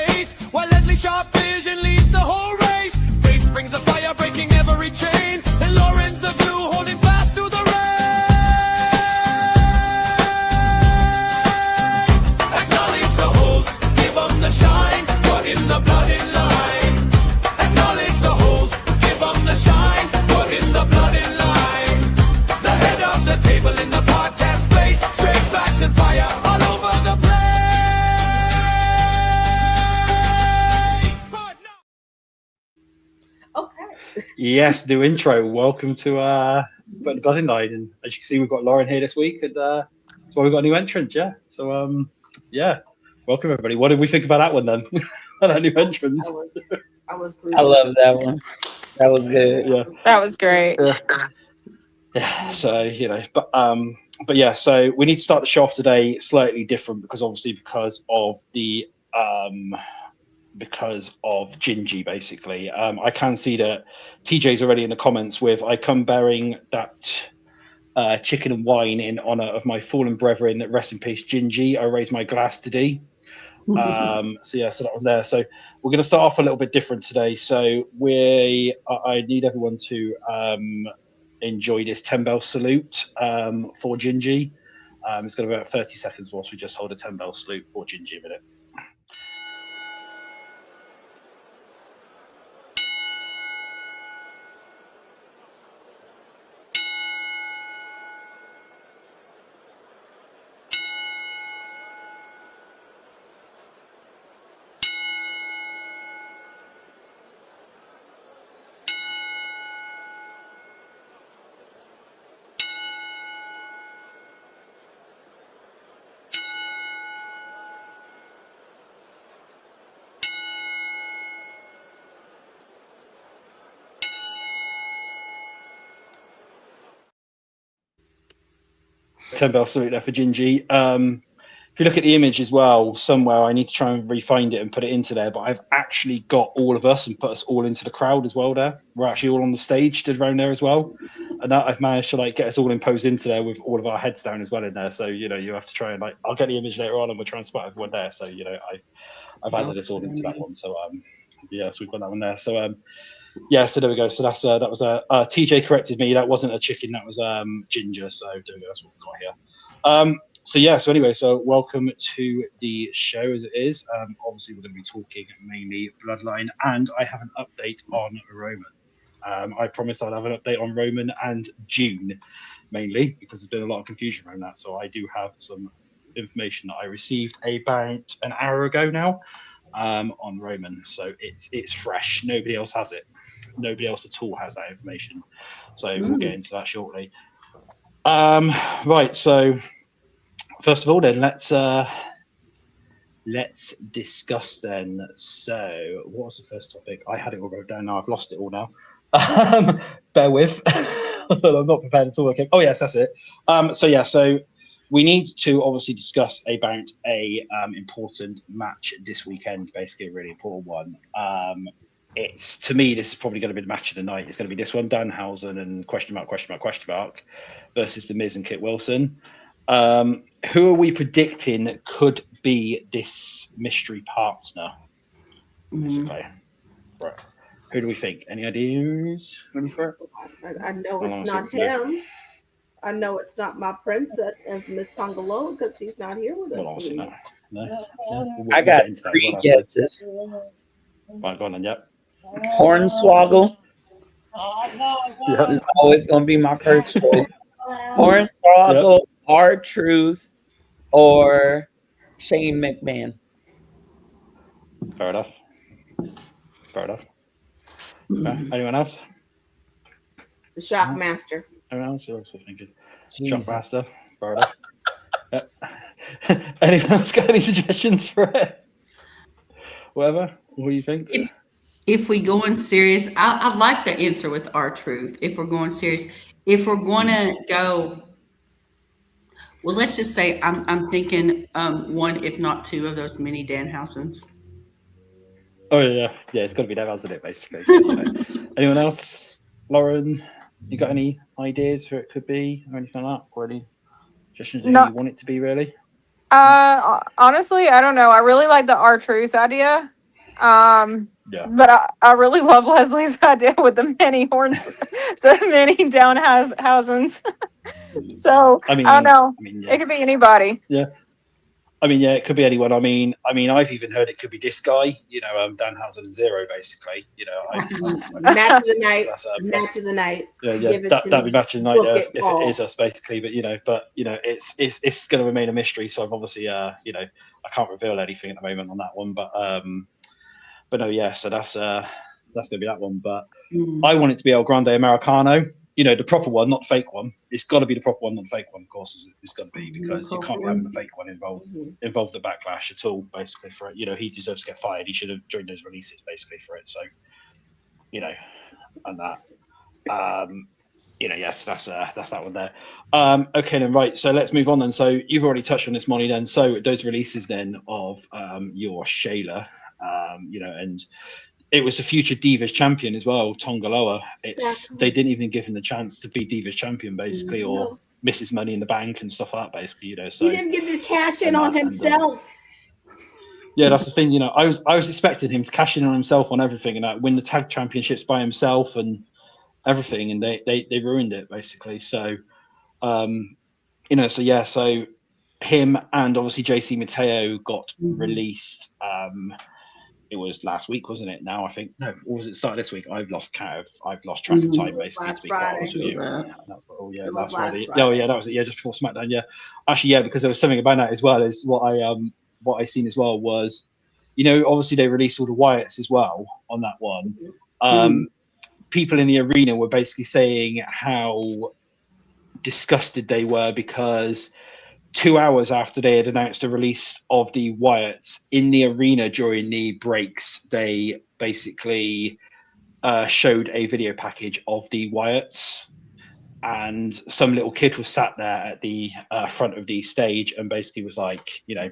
pace, while Leslie sharp vision leads the whole race. Faith brings the fire, breaking every chain, and Lauren's the glue holding fast to the rain. Acknowledge the host, give them the shine, put in the bloodline. Acknowledge the host, give them the shine, put in the bloodline. The head of the table in the podcast space, straight facts and fire all over the place. Yes, new intro. Welcome to the Bloodline, and as you can see, we've got Lauren here this week, and that's why we've got a new entrant. Yeah, so yeah, welcome everybody. What did we think about that one then? That new entrance. I love that one. That was good. Yeah, that was great. Yeah. So but yeah. So we need to start the show off today slightly different because of Gingy, basically. I can see that TJ's already in the comments with, I come bearing that chicken and wine in honor of my fallen brethren, rest in peace, Gingy. I raise my glass to thee. So that was there. So we're going to start off a little bit different today. So I need everyone to enjoy this 10-bell salute for Gingy. It's going to be about 30 seconds whilst we just hold a 10-bell salute for Gingy a minute. Ten-bell salute there for Gingy. If you look at the image as well, somewhere I need to try and re-find it and put it into there, but I've actually got all of us and put us all into the crowd as well there. We're actually all on the stage, stood around there as well. And that I've managed to get us all imposed into there with all of our heads down as well in there. So, you have to try and I'll get the image later on and we'll try and spot everyone there. So, I've added this all into that one. So, so we've got that one there. So, so there we go. So that was TJ corrected me. That wasn't a chicken. That was ginger. So there we go. That's what we've got here. So anyway, welcome to the show as it is. Obviously, we're going to be talking mainly Bloodline, and I have an update on Roman. I promised I'd have an update on Roman and June, mainly because there's been a lot of confusion around that. So I do have some information that I received about an hour ago now on Roman. So it's fresh. Nobody else has it. Nobody else at all has that information. So we'll get into that shortly. Right. So first of all, then let's discuss then. So what was the first topic? I had it all wrote down. Now I've lost it all now. Bear with. I'm not prepared at all. Okay. Oh yes, that's it. So we need to obviously discuss about a important match this weekend. Basically, a really important one. To me, this is probably going to be the match of the night. It's going to be this one, Danhausen and question mark versus The Miz and Kit Wilson. Who are we predicting could be this mystery partner? Basically, right. Who do we think? Any ideas? I know it's not him. I know it's not my princess and Miss Tongalone because he's not here with us. No. I got 3 guesses. Right, go on then. Yep. Hornswoggle. It's always going to be my first choice. Hornswoggle, R-Truth, or Shane McMahon. Fair enough. Anyone else? The Shockmaster. Anyone else? You're also thinking Shockmaster. Fair enough. Anyone else got any suggestions for it? Whatever. What do you think? If we go in serious, I like the answer with R-Truth. If we're going serious, if we're going to go, well, let's just say I'm thinking one, if not two, of those mini Danhausens. Oh yeah, it's got to be that, hasn't it? Basically. So, anyone else? Lauren, you got any ideas for it could be or anything like that? Or any suggestions you want it to be really? Honestly, I don't know. I really like the R-Truth idea. Yeah. But I really love Leslie's idea with the mini horns, the mini down housings. So I don't know. Yeah. It could be anybody. Yeah. Yeah, it could be anyone. I've even heard it could be this guy, Danhausen and Xero, basically. Match of the night. Match of the night. Yeah, that'd be match of the night if it is us, basically. But it's going to remain a mystery. So I've obviously, I can't reveal anything at the moment on that one. But no, yeah. So that's going to be that one. But I want it to be El Grande Americano. The proper one, not the fake one. It's got to be the proper one, not the fake one. Of course, it's got to be, because you can't be having the fake one involved the backlash at all. Basically, for it, he deserves to get fired. He should have joined those releases basically for it. So, and that, yes, that's that one there. Okay, then right. So let's move on then. So you've already touched on this, Molly. Then, so those releases then of your Shayla, and it was the future Divas champion as well, Tongaloa. They didn't even give him the chance to be Divas champion, basically, or Mrs. Money in the Bank and stuff like that, basically. So he didn't get to cash in on himself. Yeah, that's the thing. I was expecting him to cash in on himself on everything and win the tag championships by himself and everything, and they ruined it basically. So, so him and obviously JC Mateo got released. It was last week, wasn't it? Now I think or was it start this week? I've lost track of time basically. Last Friday. Last Friday. Oh yeah, that was it. Yeah, just before SmackDown. Yeah, actually, yeah, because there was something about that as well. Is what I seen as well was, obviously they released all the Wyatts as well on that one. People in the arena were basically saying how disgusted they were because 2 hours after they had announced the release of the Wyatts in the arena during the breaks, they basically showed a video package of the Wyatts, and some little kid was sat there at the front of the stage and basically was like, I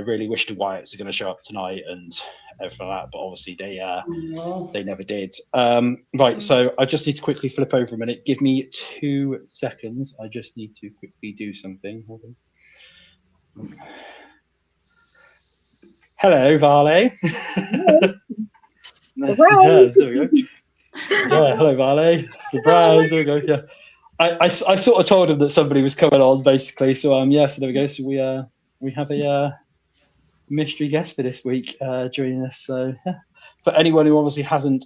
really wish the Wyatts are going to show up tonight and everything like that, but obviously they never did. Right, so I just need to quickly flip over a minute. Give me 2 seconds. I just need to quickly do something. Hold on. Hello, Vale. Surprise! There we go. Yeah, hello, Vale. Surprise! There we go. Yeah, I sort of told him that somebody was coming on, basically. So so there we go. So we have a mystery guest for this week joining us. So for anyone who obviously hasn't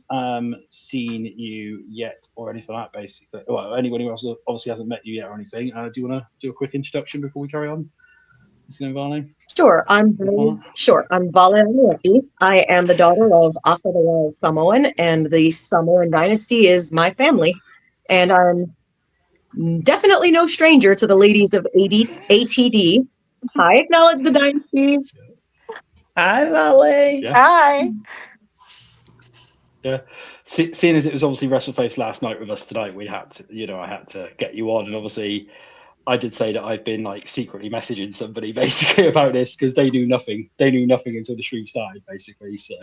seen you yet or anything like that, basically, well, anyone who obviously hasn't met you yet or anything, do you want to do a quick introduction before we carry on? Vale? Sure, I'm Vale Anieki. I am the daughter of Asa the Royal Samoan, and the Samoan dynasty is my family. And I'm definitely no stranger to the ladies of ATD. I acknowledge the dynasty. Hi, Vale. Yeah. Hi. Yeah, seeing as it was obviously WrestleFace last night with us tonight, we had to, I had to get you on, and obviously, I did say that I've been secretly messaging somebody basically about this because they knew nothing. They knew nothing until the stream started, basically. So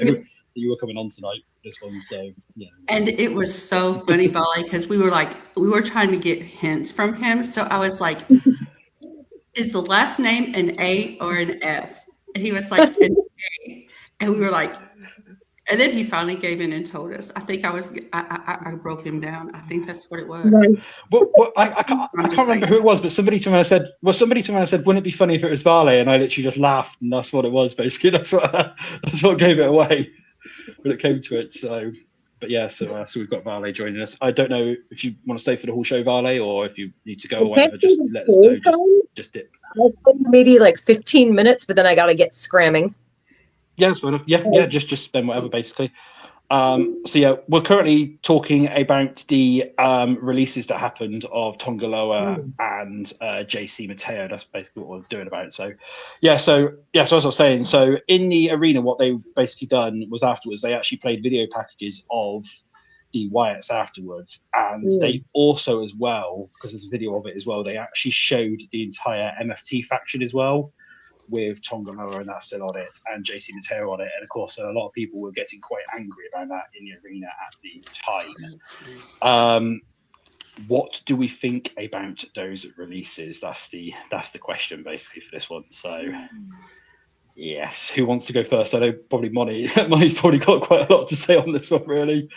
you were coming on tonight, this one. So yeah. And it was so funny, Bali, because we were trying to get hints from him. So I was like, "Is the last name an A or an F?" And he was like, "An A," and we were like. And then he finally gave in and told us. I think I broke him down. I think that's what it was. Right. Well, I can't remember who it was, but somebody to me said, wouldn't it be funny if it was Vale? And I literally just laughed, and that's what it was, basically. That's what gave it away when it came to it. So, but yeah, so we've got Vale joining us. I don't know if you want to stay for the whole show, Vale, or if you need to go or whatever, just let us know. Just dip. I'll spend maybe 15 minutes, but then I got to get scramming. Yeah, that's fair enough. Yeah, just spend whatever, basically. So yeah, we're currently talking about the releases that happened of Tongaloa and JC Mateo. That's basically what we're doing about. So so as I was saying, so in the arena, what they basically done was afterwards they actually played video packages of the Wyatts afterwards, and they also as well, because there's a video of it as well, they actually showed the entire MFT faction as well, with Tongaloa and that's still on it, and JC Mateo on it, and of course a lot of people were getting quite angry about that in the arena at the time. what do we think about those releases? That's the question basically for this one. So yes, who wants to go first? I know probably Monty's probably got quite a lot to say on this one, really.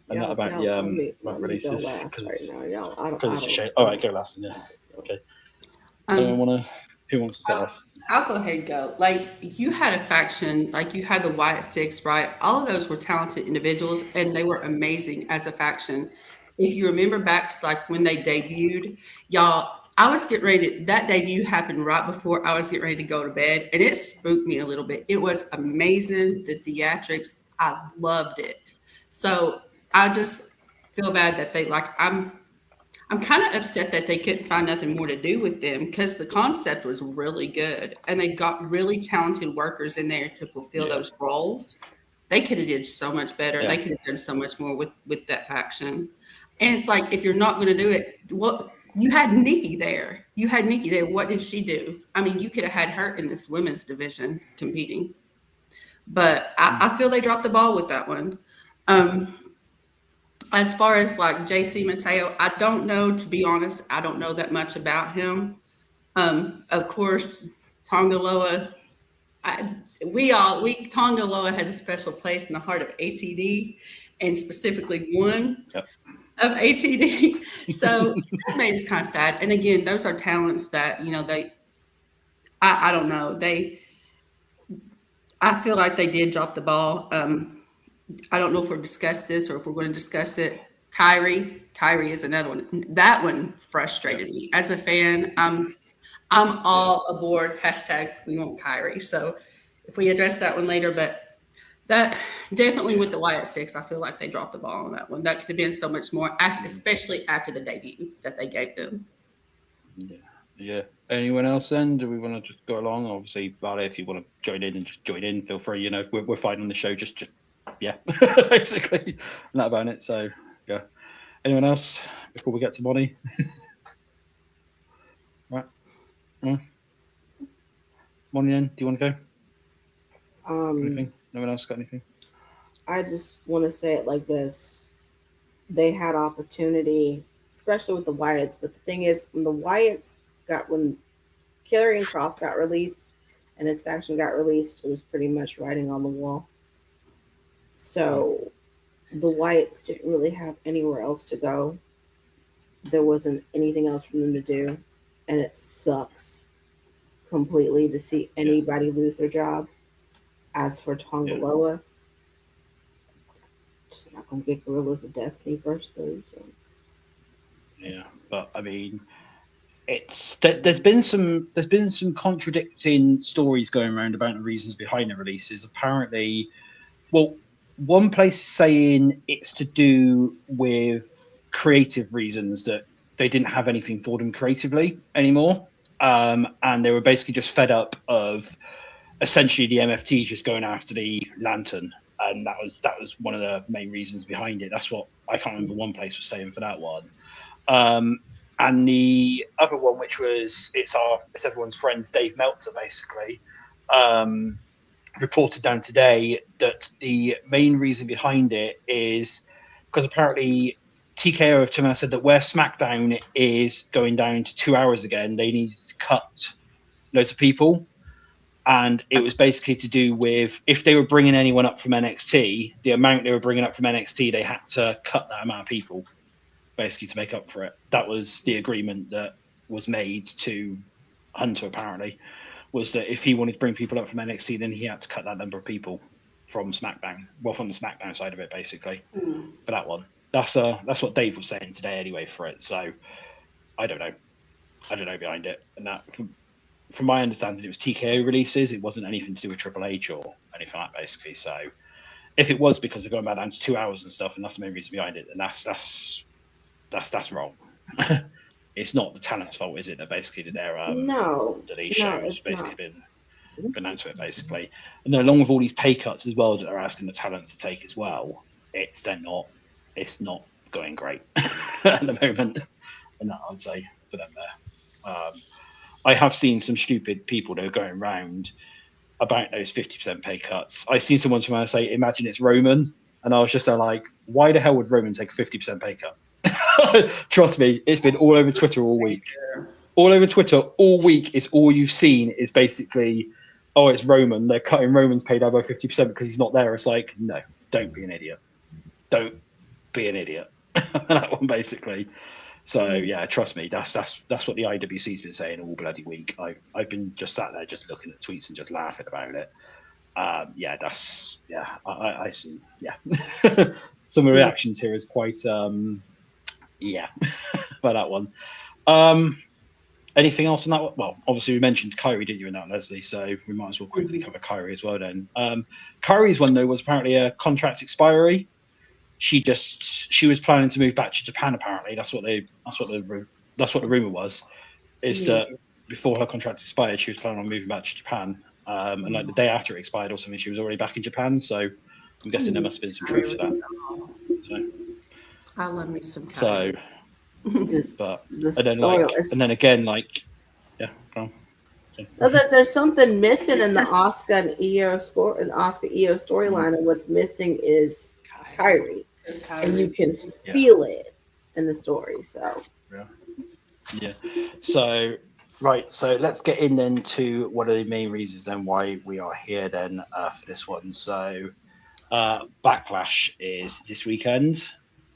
And that about the let releases. me go last right now, y'all. I It's a shame. All right, go last. Yeah. Okay. Who wants to start off? I'll go ahead and go. Like, you had a faction, like you had the Wyatt Six, right? All of those were talented individuals and they were amazing as a faction. If you remember back to like when they debuted, y'all, I was getting ready to, that debut happened right before I was getting ready to go to bed, and it spooked me a little bit. It was amazing, the theatrics. I loved it. So I just feel bad that they like I'm kind of upset that they couldn't find nothing more to do with them because the concept was really good and they got really talented workers in there to fulfill those roles. They could have did so much better. Yeah. They could have done so much more with that faction. And it's like, if you're not going to do it, well, you had Nikki there. What did she do? I mean, you could have had her in this women's division competing. But I feel they dropped the ball with that one. As far as like JC Mateo, I don't know, to be honest. I don't know that much about him. Of course, Tongaloa, Tongaloa has a special place in the heart of ATD, and specifically one of ATD. So that made us kind of sad. And again, those are talents that, I don't know. I feel like they did drop the ball. I don't know if we've discussed this or if we're going to discuss it. Kyrie is another one. That one frustrated me. As a fan, I'm all aboard. # we want Kyrie. So if we address that one later, but that definitely with the Wyatt Six, I feel like they dropped the ball on that one. That could have been so much more, especially after the debut that they gave them. Yeah. Anyone else then? Do we want to just go along? Obviously, Vale, if you want to join in and just join in, feel free. We're fine on the show. Just basically, and that about it. So, yeah. Anyone else before we get to Bonnie? Right. Bonnie, then, do you want to go? Anything? No one else got anything? I just want to say it like this: they had opportunity, especially with the Wyatts. But the thing is, when Karrion Kross got released and his faction got released, it was pretty much writing on the wall. So the Wyatts didn't really have anywhere else to go. There wasn't anything else for them to do. And it sucks completely to see anybody lose their job. As for Tongaloa, just not going to get Gorillas of Destiny first, though. So. Yeah, but I mean, there's been some contradicting stories going around about the reasons behind the releases. Apparently, well, one place is saying it's to do with creative reasons, that they didn't have anything for them creatively anymore, and they were basically just fed up of essentially the MFTs just going after the Lantern, and that was one of the main reasons behind it. That's what I can't remember one place was saying for that one. And the other one, which was it's everyone's friend Dave Meltzer, basically reported down today that the main reason behind it is because apparently TKO have turned around and said that where SmackDown is going down to 2 hours again, they need to cut loads of people. And it was basically to do with if they were bringing anyone up from NXT, the amount they were bringing up from NXT, they had to cut that amount of people basically to make up for it. That was the agreement that was made to Hunter, apparently, was that if he wanted to bring people up from NXT, then he had to cut that number of people from SmackDown. Well, from the SmackDown side of it, basically, for that one. That's what Dave was saying today anyway for it. So I don't know behind it. And that, from my understanding, it was TKO releases. It wasn't anything to do with Triple H or anything like that, basically. So if it was because they're going back down to 2 hours and stuff, and that's the main reason behind it, then that's wrong. It's not the talent's fault, is it? That basically their shows basically been onto it, basically. And then along with all these pay cuts as well that they're asking the talents to take as well, it's not going great at the moment. And that I'd say for them there. I have seen some stupid people that are going around about those 50% pay cuts. I've seen someone say, imagine it's Roman. And I was just there like, why the hell would Roman take a 50% pay cut? Trust me, it's been all over Twitter all week. All over Twitter all week is all you've seen is basically, oh, it's Roman. They're cutting Roman's pay down by 50% because he's not there. It's like, no, don't be an idiot. Don't be an idiot. That one basically. So yeah, trust me, that's what the IWC's been saying all bloody week. I've been just sat there just looking at tweets and just laughing about it. I see. Yeah, some of the reactions here is quite by that one. Anything else on that one? Well, obviously we mentioned Kyrie, didn't you, in that, Leslie? So we might as well quickly cover Kyrie as well then. Kyrie's one though was apparently a contract expiry. She was planning to move back to Japan. Apparently, that's what the rumor was. Is that before her contract expired, she was planning on moving back to Japan. And like the day after it expired or something, she was already back in Japan. So I'm guessing there must have been some truth to that. So I love me some Kyrie. And then again, like, yeah, go on. There's something missing in the Asuka and Io storyline, and what's missing is Kyrie, and you can feel it in the story. So so right, so let's get in then to one of the main reasons then why we are here then for this one. So Backlash is this weekend.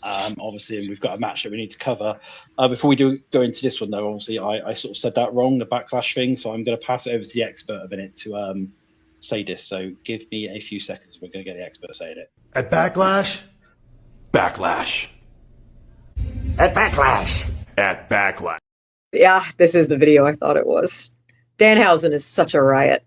Obviously, and we've got a match that we need to cover. Before we do go into this one, though, obviously, I sort of said that wrong, the Backlash thing. So I'm going to pass it over to the expert a minute to say this. So give me a few seconds. We're going to get the expert saying it. At Backlash. Backlash. At Backlash. At Backlash. Yeah, this is the video I thought it was. Danhausen is such a riot.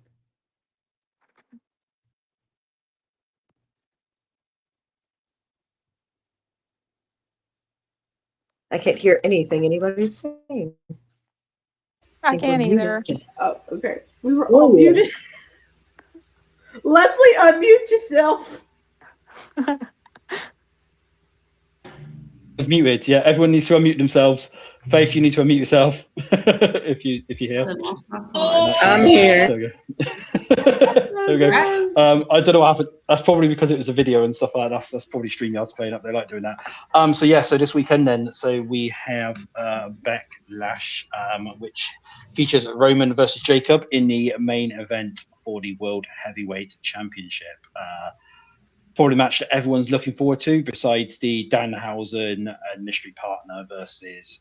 I can't hear anything anybody's saying. I can't either. Oh, okay. We were all muted. Leslie, unmute yourself. It's muted. Yeah, everyone needs to unmute themselves. Faith, you need to unmute yourself if you're here. I'm here. There we go. There we go. I don't know what happened. That's probably because it was a video and stuff like that. That's probably StreamYard's playing up. They like doing that. So this weekend then, so we have Backlash, which features Roman versus Jacob in the main event for the World Heavyweight Championship. Probably a match that everyone's looking forward to, besides the Danhausen mystery partner versus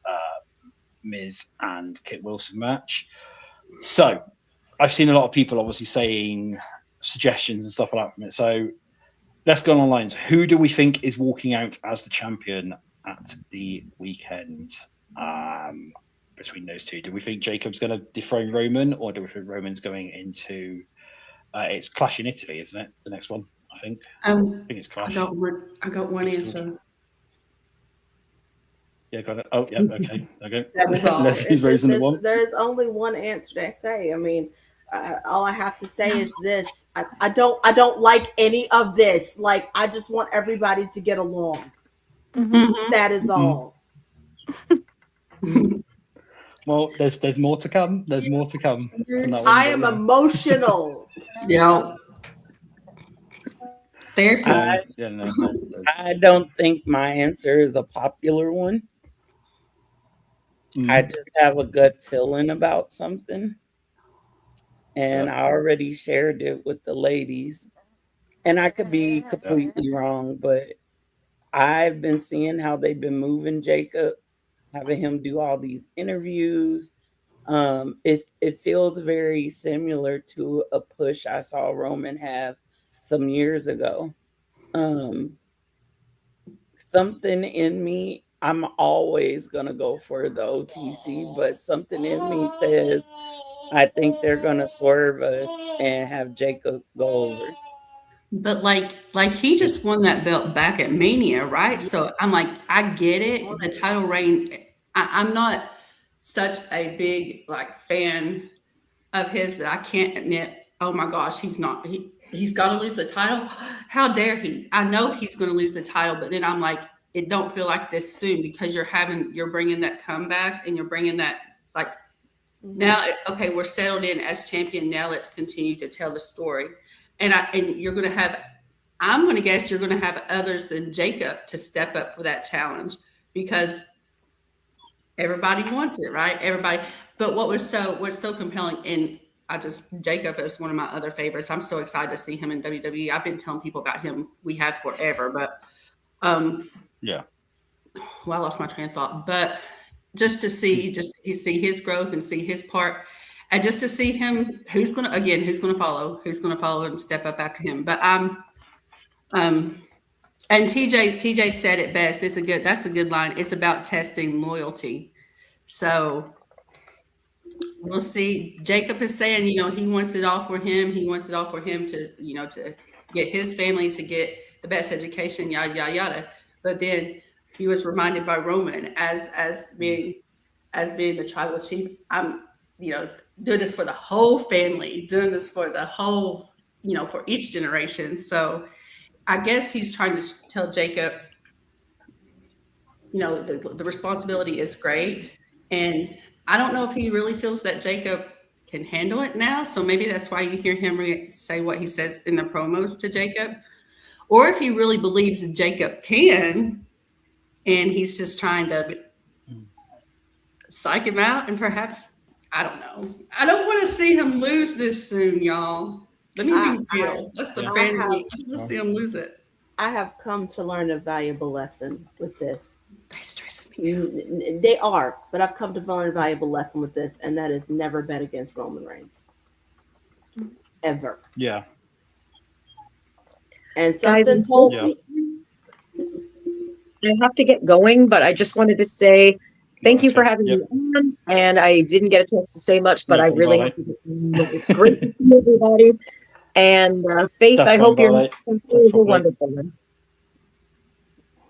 Miz and Kit Wilson match. So I've seen a lot of people obviously saying suggestions and stuff like that from it. So let's go online. So who do we think is walking out as the champion at the weekend between those two? Do we think Jacob's going to dethrone Roman, or do we think Roman's going into it's Clash in Italy, isn't it? The next one, I think. I think it's Clash. I got one answer. Yeah, got it. Oh, yeah, okay. That was all. Leslie's raising the one. There's only one answer to say. I mean, all I have to say is this: I don't like any of this. Like, I just want everybody to get along. Mm-hmm. That is all. Well, there's more to come. There's more to come. I am emotional. Yeah. Therapy. I don't think my answer is a popular one. I just have a gut feeling about something. And I already shared it with the ladies. And I could be completely wrong, but I've been seeing how they've been moving Jacob, having him do all these interviews. It feels very similar to a push I saw Roman have some years ago. Something in me, I'm always gonna go for the OTC, but something in me says I think they're gonna swerve us and have Jacob go over. But like he just won that belt back at Mania, right? So I'm like, I get it. The title reign. I'm not such a big fan of his that I can't admit, oh my gosh, he's got to lose the title. How dare he? I know he's going to lose the title, but then I'm like, it don't feel like this soon, because you're bringing that comeback and you're bringing that now, okay, we're settled in as champion. Now let's continue to tell the story. And you're going to have, I'm going to guess you're going to have others than Jacob to step up for that challenge. because everybody wants it, right? Everybody. But what's so compelling, and Jacob is one of my other favorites. I'm so excited to see him in WWE. I've been telling people about him. We have forever, but Yeah. well, I lost my train of thought. But just to see his growth and see his part, and just to see him, who's gonna follow and step up after him. But and TJ said it best. That's a good line. It's about testing loyalty. So we'll see. Jacob is saying, he wants it all for him. He wants it all for him to, to get his family to get the best education, yada yada yada. But then he was reminded by Roman as being the tribal chief. I'm, doing this for the whole family, doing this for the whole, for each generation. So I guess he's trying to tell Jacob, the responsibility is great. And I don't know if he really feels that Jacob can handle it now. So maybe that's why you hear him say what he says in the promos to Jacob. Or if he really believes Jacob can, and he's just trying to psych him out. And perhaps, I don't know. I don't want to see him lose this soon, y'all. Let me be real. That's the family. I don't want to see him lose it. I have come to learn a valuable lesson with this. They stress me. They are, but I've come to learn a valuable lesson with this, and that is never bet against Roman Reigns. Ever. Yeah. And something told me. I have to get going, but I just wanted to say thank you for having me on. And I didn't get a chance to say much, but I really have to get going. It's great to see everybody. And Faith, I hope you're a wonderful one.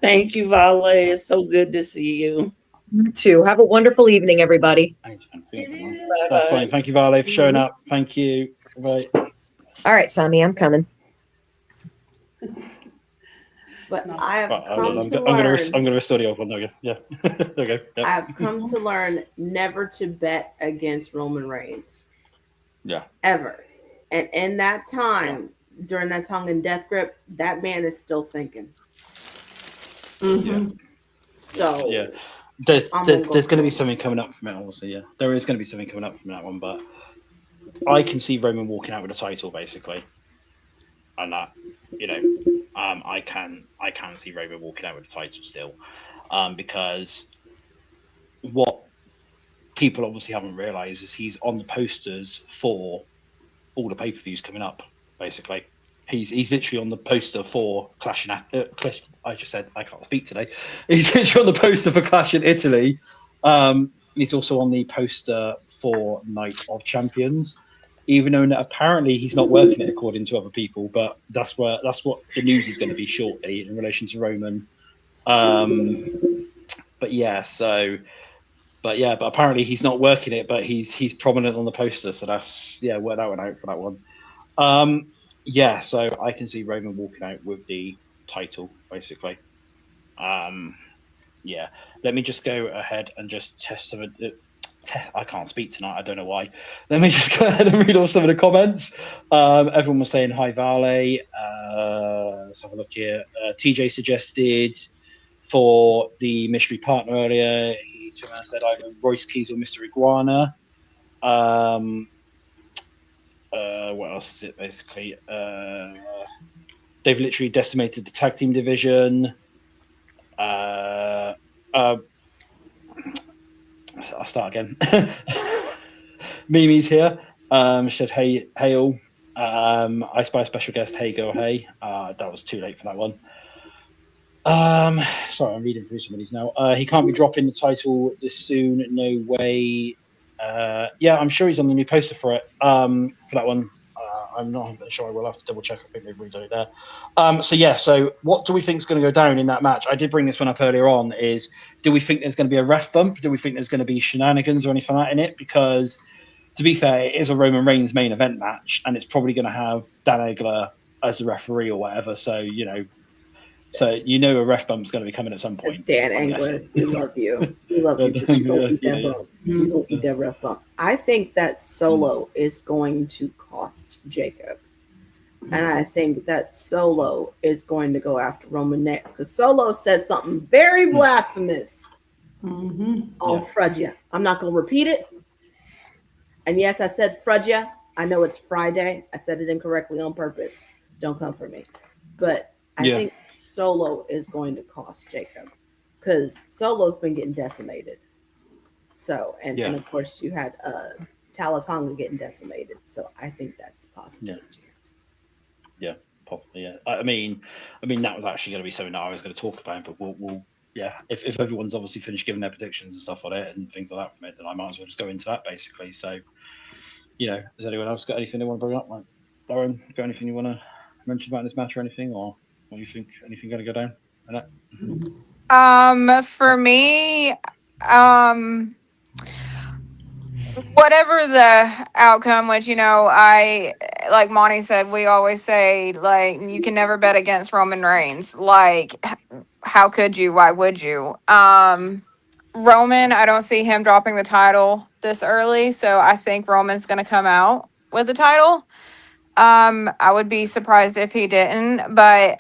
Thank you, Vale. It's so good to see you. You too. Have a wonderful evening, everybody. Thanks, that's fine. Thank you, Vale, for showing up. Thank you. Bye. All right, Sammy, I'm coming. But I have come I'm to going learn. to restore the old one. There we go. Yeah. There we go. Yep. I've come to learn never to bet against Roman Reigns. Yeah. Ever. And in that time, during that tongue and death grip, that man is still thinking. Mm-hmm. So yeah. There's going to be something coming up from it, obviously. Yeah, there is going to be something coming up from that one, but I can see Roman walking out with a title, basically, and that, I can see Roman walking out with a title still, because what people obviously haven't realised is he's on the posters for all the pay-per-views coming up. Basically, he's literally on the poster for Clash in Clash. I just said I can't speak today. He's literally on the poster for Clash in Italy. He's also on the poster for Night of Champions, even though apparently he's not working it according to other people. But that's what the news is going to be shortly in relation to Roman. But apparently he's not working it, but he's prominent on the poster. So that's work that one out for that one. So I can see Roman walking out with the title, basically. Let me just go ahead and just test some of the. I can't speak tonight. I don't know why. Let me just go ahead and read off some of the comments. Everyone was saying hi, Vale. Let's have a look here. TJ suggested for the mystery partner earlier. He turned around and said either Royce Keys or Mr. Iguana. What else is it, basically? They've literally decimated the tag team division. I'll start again. Mimi's here. She said, hey all. I spy special guest, hey girl, hey. That was too late for that one. Sorry, I'm reading through some of these now. He can't be dropping the title this soon. No way. I'm sure he's on the new poster for it. For that one. I'm not sure. I will have to double check. I think they've redone it there. So what do we think is going to go down in that match? I did bring this one up earlier on. Is do we think there's going to be a ref bump? Do we think there's going to be shenanigans or anything like that in it? Because to be fair, it is a Roman Reigns main event match, and it's probably going to have Dan Egler as the referee or whatever. So a ref bump's going to be coming at some point. Dan Egler, we love you. We love you. But you don't eat that bump. You don't eat that ref bump. I think that Solo is going to cost Jacob. And I think that Solo is going to go after Roman next because Solo said something very blasphemous on Frudgia. I'm not going to repeat it. And yes, I said Frudgia. I know it's Friday. I said it incorrectly on purpose. Don't come for me. But I think Solo is going to cost Jacob because Solo's been getting decimated. So, and of course, you had Talatonga getting decimated. So I think that's possible. Yeah, probably. Yeah, I mean, that was actually going to be something that I was going to talk about, but we'll if everyone's obviously finished giving their predictions and stuff on it and things like that from it, then I might as well just go into that basically. So, has anyone else got anything they want to bring up? Like, Darren, got anything you want to mention about this match or anything, or what do you think? Anything going to go down? For me, whatever the outcome, which I like Monty said, we always say like you can never bet against Roman Reigns. Like, how could you? Why would you? Roman, I don't see him dropping the title this early, so I think Roman's going to come out with the title. I would be surprised if he didn't, but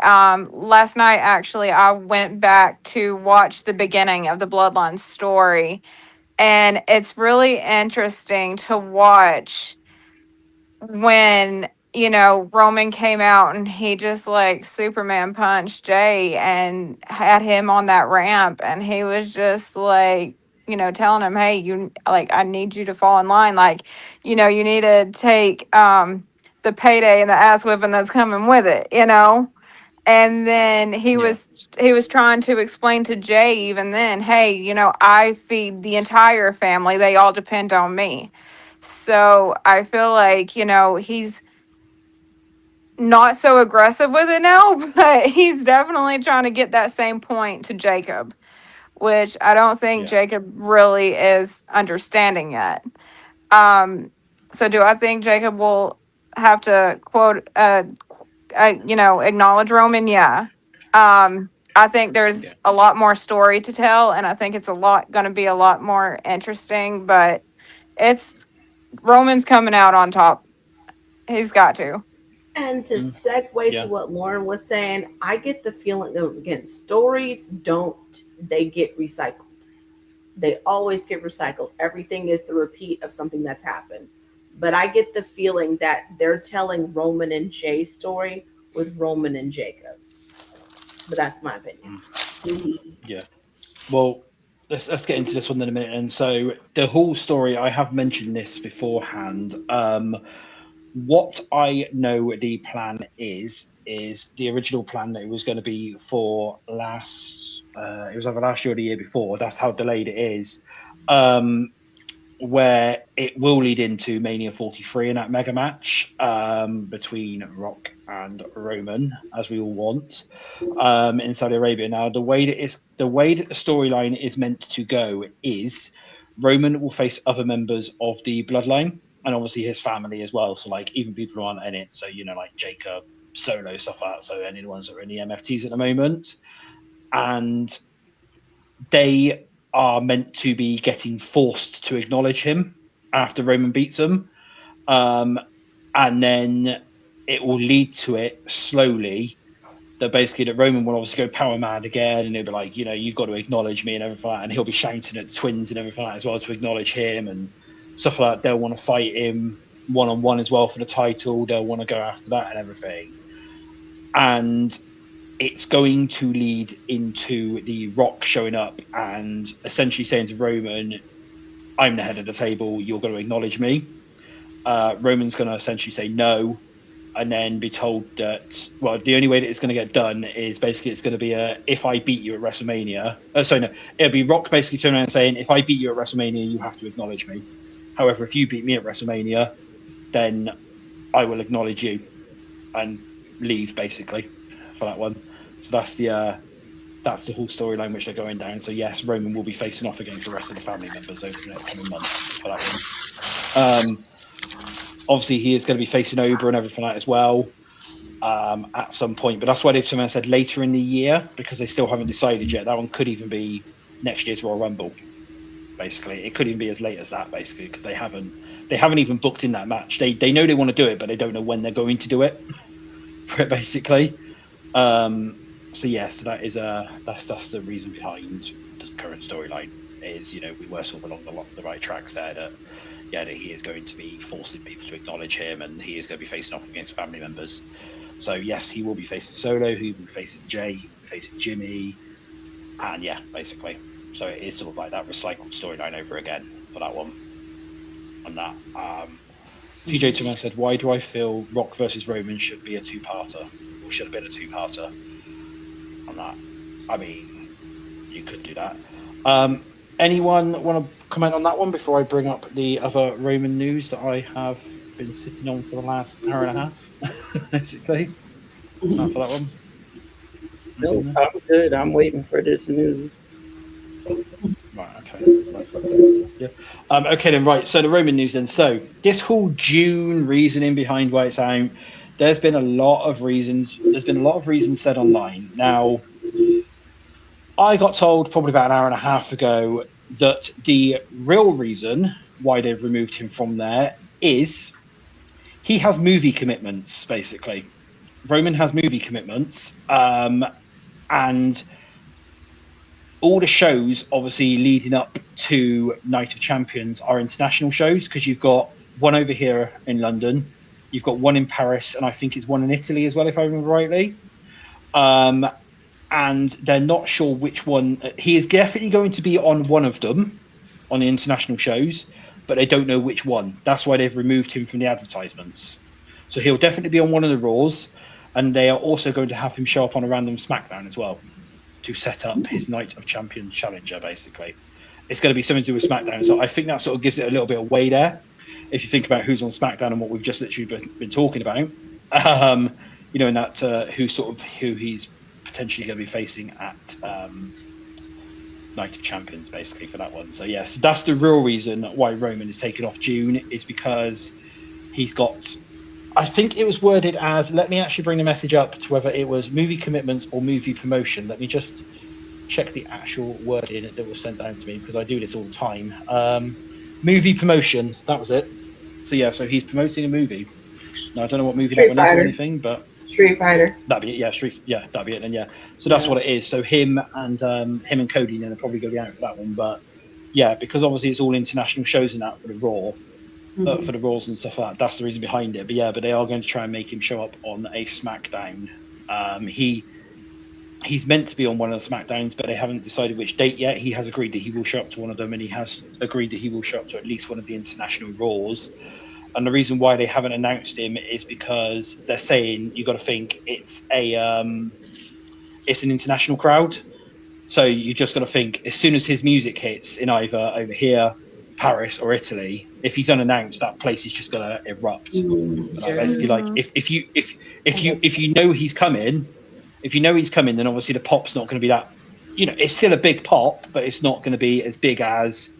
last night actually I went back to watch the beginning of the Bloodline story, and it's really interesting to watch when Roman came out and he just like Superman punched Jay and had him on that ramp, and he was just like telling him, hey, I need you to fall in line, like you need to take the payday and the ass whipping that's coming with it, and then he was trying to explain to Jay even then, hey, I feed the entire family, they all depend on me. So I feel like he's not so aggressive with it now, but he's definitely trying to get that same point to Jacob, which I don't think Jacob really is understanding yet. So do I think Jacob will have to acknowledge Roman? Yeah. I think there's a lot more story to tell, and I think it's going to be a lot more interesting, but Roman's coming out on top. He's got to. And to segue to what Lauren was saying, I get the feeling that, again, stories they get recycled. They always get recycled. Everything is the repeat of something that's happened. But I get the feeling that they're telling Roman and Jay's story with Roman and Jacob. But that's my opinion. Yeah. Well, let's get into this one in a minute. And so the whole story, I have mentioned this beforehand. What I know the plan is the original plan that it was going to be for it was either last year or the year before. That's how delayed it is. Where it will lead into Mania 43 in that mega match between Rock and Roman, as we all want, in Saudi Arabia. Now, the way that the storyline is meant to go is Roman will face other members of the Bloodline, and obviously his family as well. So, like, even people who aren't in it. So, like Jacob, Solo, stuff like that. So, any of the ones that are in the MFTs at the moment. And they are meant to be getting forced to acknowledge him after Roman beats them. And then it will lead to it slowly that basically that Roman will obviously go power mad again, and he'll be like, you've got to acknowledge me and everything like that. And he'll be shouting at the twins and everything like that as well to acknowledge him and stuff like that. They'll want to fight him one-on-one as well for the title. They'll want to go after that and everything. And it's going to lead into the Rock showing up and essentially saying to Roman, I'm the head of the table, you're going to acknowledge me. Roman's going to essentially say no, and then be told that, well, the only way that it's going to get done is basically it's going to be if I beat you at WrestleMania. It'll be Rock basically turning around and saying, if I beat you at WrestleMania, you have to acknowledge me. However, if you beat me at WrestleMania, then I will acknowledge you and leave, basically, for that one. So that's the whole storyline which they're going down. So yes, Roman will be facing off against the rest of the family members over the next coming months for that one. Obviously, he is going to be facing Ober and everything like that as well at some point. But that's why they've said later in the year, because they still haven't decided yet. That one could even be next year's Royal Rumble. Basically, it could even be as late as that. Basically, because they haven't even booked in that match. They know they want to do it, but they don't know when they're going to do it. for it, basically. So yes, that is that's the reason behind the current storyline. Is we were sort of along the right tracks there. That he is going to be forcing people to acknowledge him, and he is going to be facing off against family members. So yes, he will be facing Solo, he will be facing Jay, he will be facing Jimmy, and yeah, basically. So it is sort of like that recycled storyline over again for that one. And that TJ Tomei said, "Why do I feel Rock versus Roman should be a two-parter, or should have been a two-parter?" On that, I mean, you could do that. Anyone want to comment on that one before I bring up the other Roman news that I have been sitting on for the last hour and a half, basically? For that one. No, I'm good. I'm waiting for this news. Right, okay. Yeah. Okay then, right. So the Roman news then. So this whole June reasoning behind why it's out, there's been a lot of reasons. There's been a lot of reasons said online. Now, I got told probably about an hour and a half ago that the real reason why they've removed him from there is he has movie commitments, basically. Roman has movie commitments, and all the shows, obviously, leading up to Night of Champions are international shows, because you've got one over here in London, you've got one in Paris, and I think it's one in Italy as well, if I remember rightly. And they're not sure which one. He is definitely going to be on one of them, on the international shows, but they don't know which one. That's why they've removed him from the advertisements. So he'll definitely be on one of the Raws, and they are also going to have him show up on a random SmackDown as well, to set up his Night of Champions challenger, basically. It's going to be something to do with SmackDown. So I think that sort of gives it a little bit of weight there. If you think about who's on SmackDown and what we've just literally been talking about, and that who he's potentially going to be facing at Night of Champions, basically, for that one. So yes, that's the real reason why Roman is taken off June, is because he's got, I think it was worded as, let me actually bring the message up to whether it was movie commitments or movie promotion. Let me just check the actual wording that was sent down to me, because I do this all the time. Movie promotion, that was it. So yeah, so he's promoting a movie. Now I don't know what movie that one is or anything, but Street Fighter. That'd be it, that'd be it then, yeah. So that's what it is. So him and Cody then are probably going to be out for that one. But yeah, because obviously it's all international shows and that for the Raw, for the Raws and stuff like that. That's the reason behind it. But yeah, but they are going to try and make him show up on a SmackDown. He's meant to be on one of the SmackDowns, but they haven't decided which date yet. He has agreed that he will show up to one of them, and he has agreed that he will show up to at least one of the international Raws. And the reason why they haven't announced him is because they're saying you got to think it's an international crowd, so you just got to think as soon as his music hits in either over here, Paris, or Italy, if he's unannounced, that place is just going to erupt. Basically, like if you know he's coming, then obviously the pop's not going to be that. It's still a big pop, but it's not going to be as big as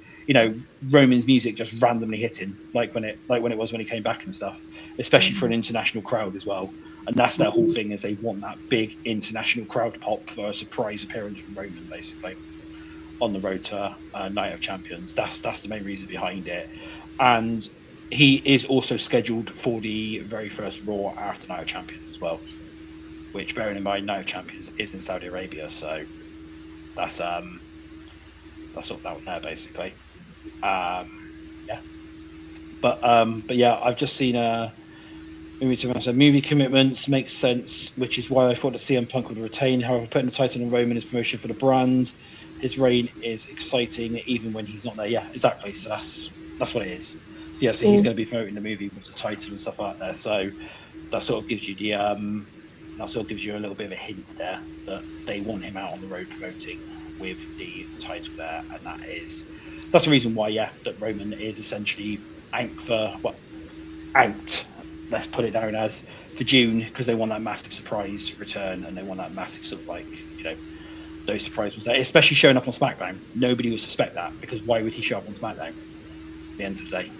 Roman's music just randomly hitting, like when it was when he came back and stuff, especially for an international crowd as well. And that's their whole thing, is they want that big international crowd pop for a surprise appearance from Roman, basically, on the road to Night of Champions. That's the main reason behind it. And he is also scheduled for the very first Raw after Night of Champions as well, which, bearing in mind, Night of Champions is in Saudi Arabia, so that's sort of that one there, basically. But yeah, I've just seen movie commitments makes sense, which is why I thought that CM Punk would retain. However, putting the title on Roman is promotion for the brand. His reign is exciting even when he's not there. Yeah, exactly. So that's what it is. So yeah, so he's going to be promoting the movie with the title and stuff like that. So that sort of gives you a little bit of a hint there that they want him out on the road promoting with the title there, and that's the reason why, that Roman is essentially out. Let's put it down as for June, because they want that massive surprise return, and they want that massive sort of those surprise ones there, especially showing up on SmackDown. Nobody would suspect that, because why would he show up on SmackDown at the end of the day?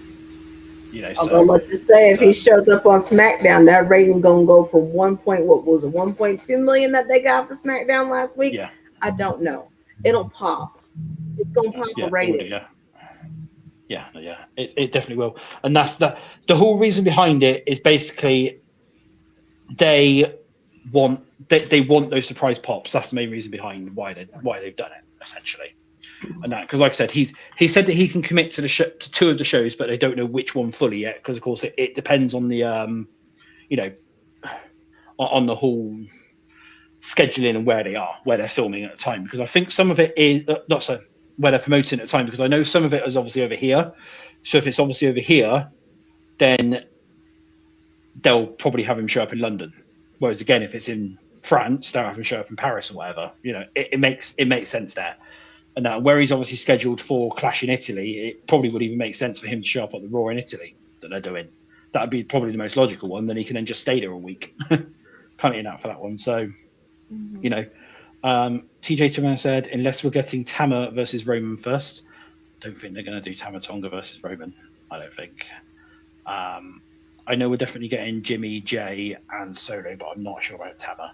Although let's just say if he shows up on SmackDown, that rating gonna go for 1.2 million that they got for SmackDown last week. Yeah, I don't know. It'll pop. It's gonna pop a rating. Yeah, it definitely will. And that's the whole reason behind it is basically they want they want those surprise pops. That's the main reason behind why they've done it, essentially. And that, because like I said, he said that he can commit to to 2 of the shows, but they don't know which one fully yet, because of course it depends on the on the whole scheduling and where they're filming at the time. Because I think some of it is not so where they're promoting at the time, because I know some of it is obviously over here. So if it's obviously over here, then they'll probably have him show up in London. Whereas again, if it's in France, they'll have him show up in Paris or whatever. It makes sense there. And where he's obviously scheduled for Clash in Italy, it probably would even make sense for him to show up at the Raw in Italy that they're doing. That would be probably the most logical one. Then he can then just stay there a week. Can't get out for that one. So, TJ Turner said, unless we're getting Tama versus Roman first, don't think they're going to do Tama Tonga versus Roman. I don't think. I know we're definitely getting Jimmy, Jay, and Solo, but I'm not sure about Tama,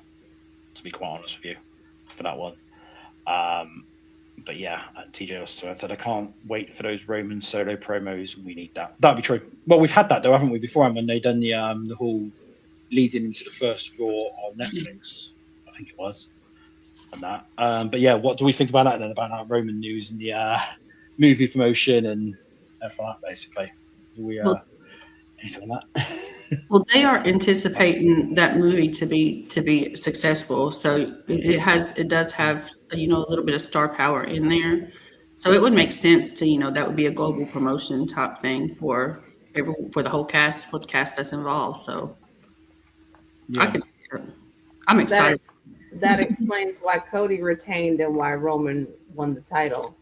to be quite honest with you, for that one. But yeah, and TJ also said, I can't wait for those Roman Solo promos. We need that. That'd be true. Well, we've had that though, haven't we, before, when they done the whole leading into the first Raw on Netflix, I think it was, and that. But yeah, what do we think about that then? About that Roman news and the movie promotion and everything like that, basically? Do we anything on that? Well, they are anticipating that movie to be successful, so it does have a little bit of star power in there. So it would make sense to that would be a global promotion type thing for the whole cast, for the cast that's involved. So yeah. I'm excited. That explains why Cody retained and why Roman won the title.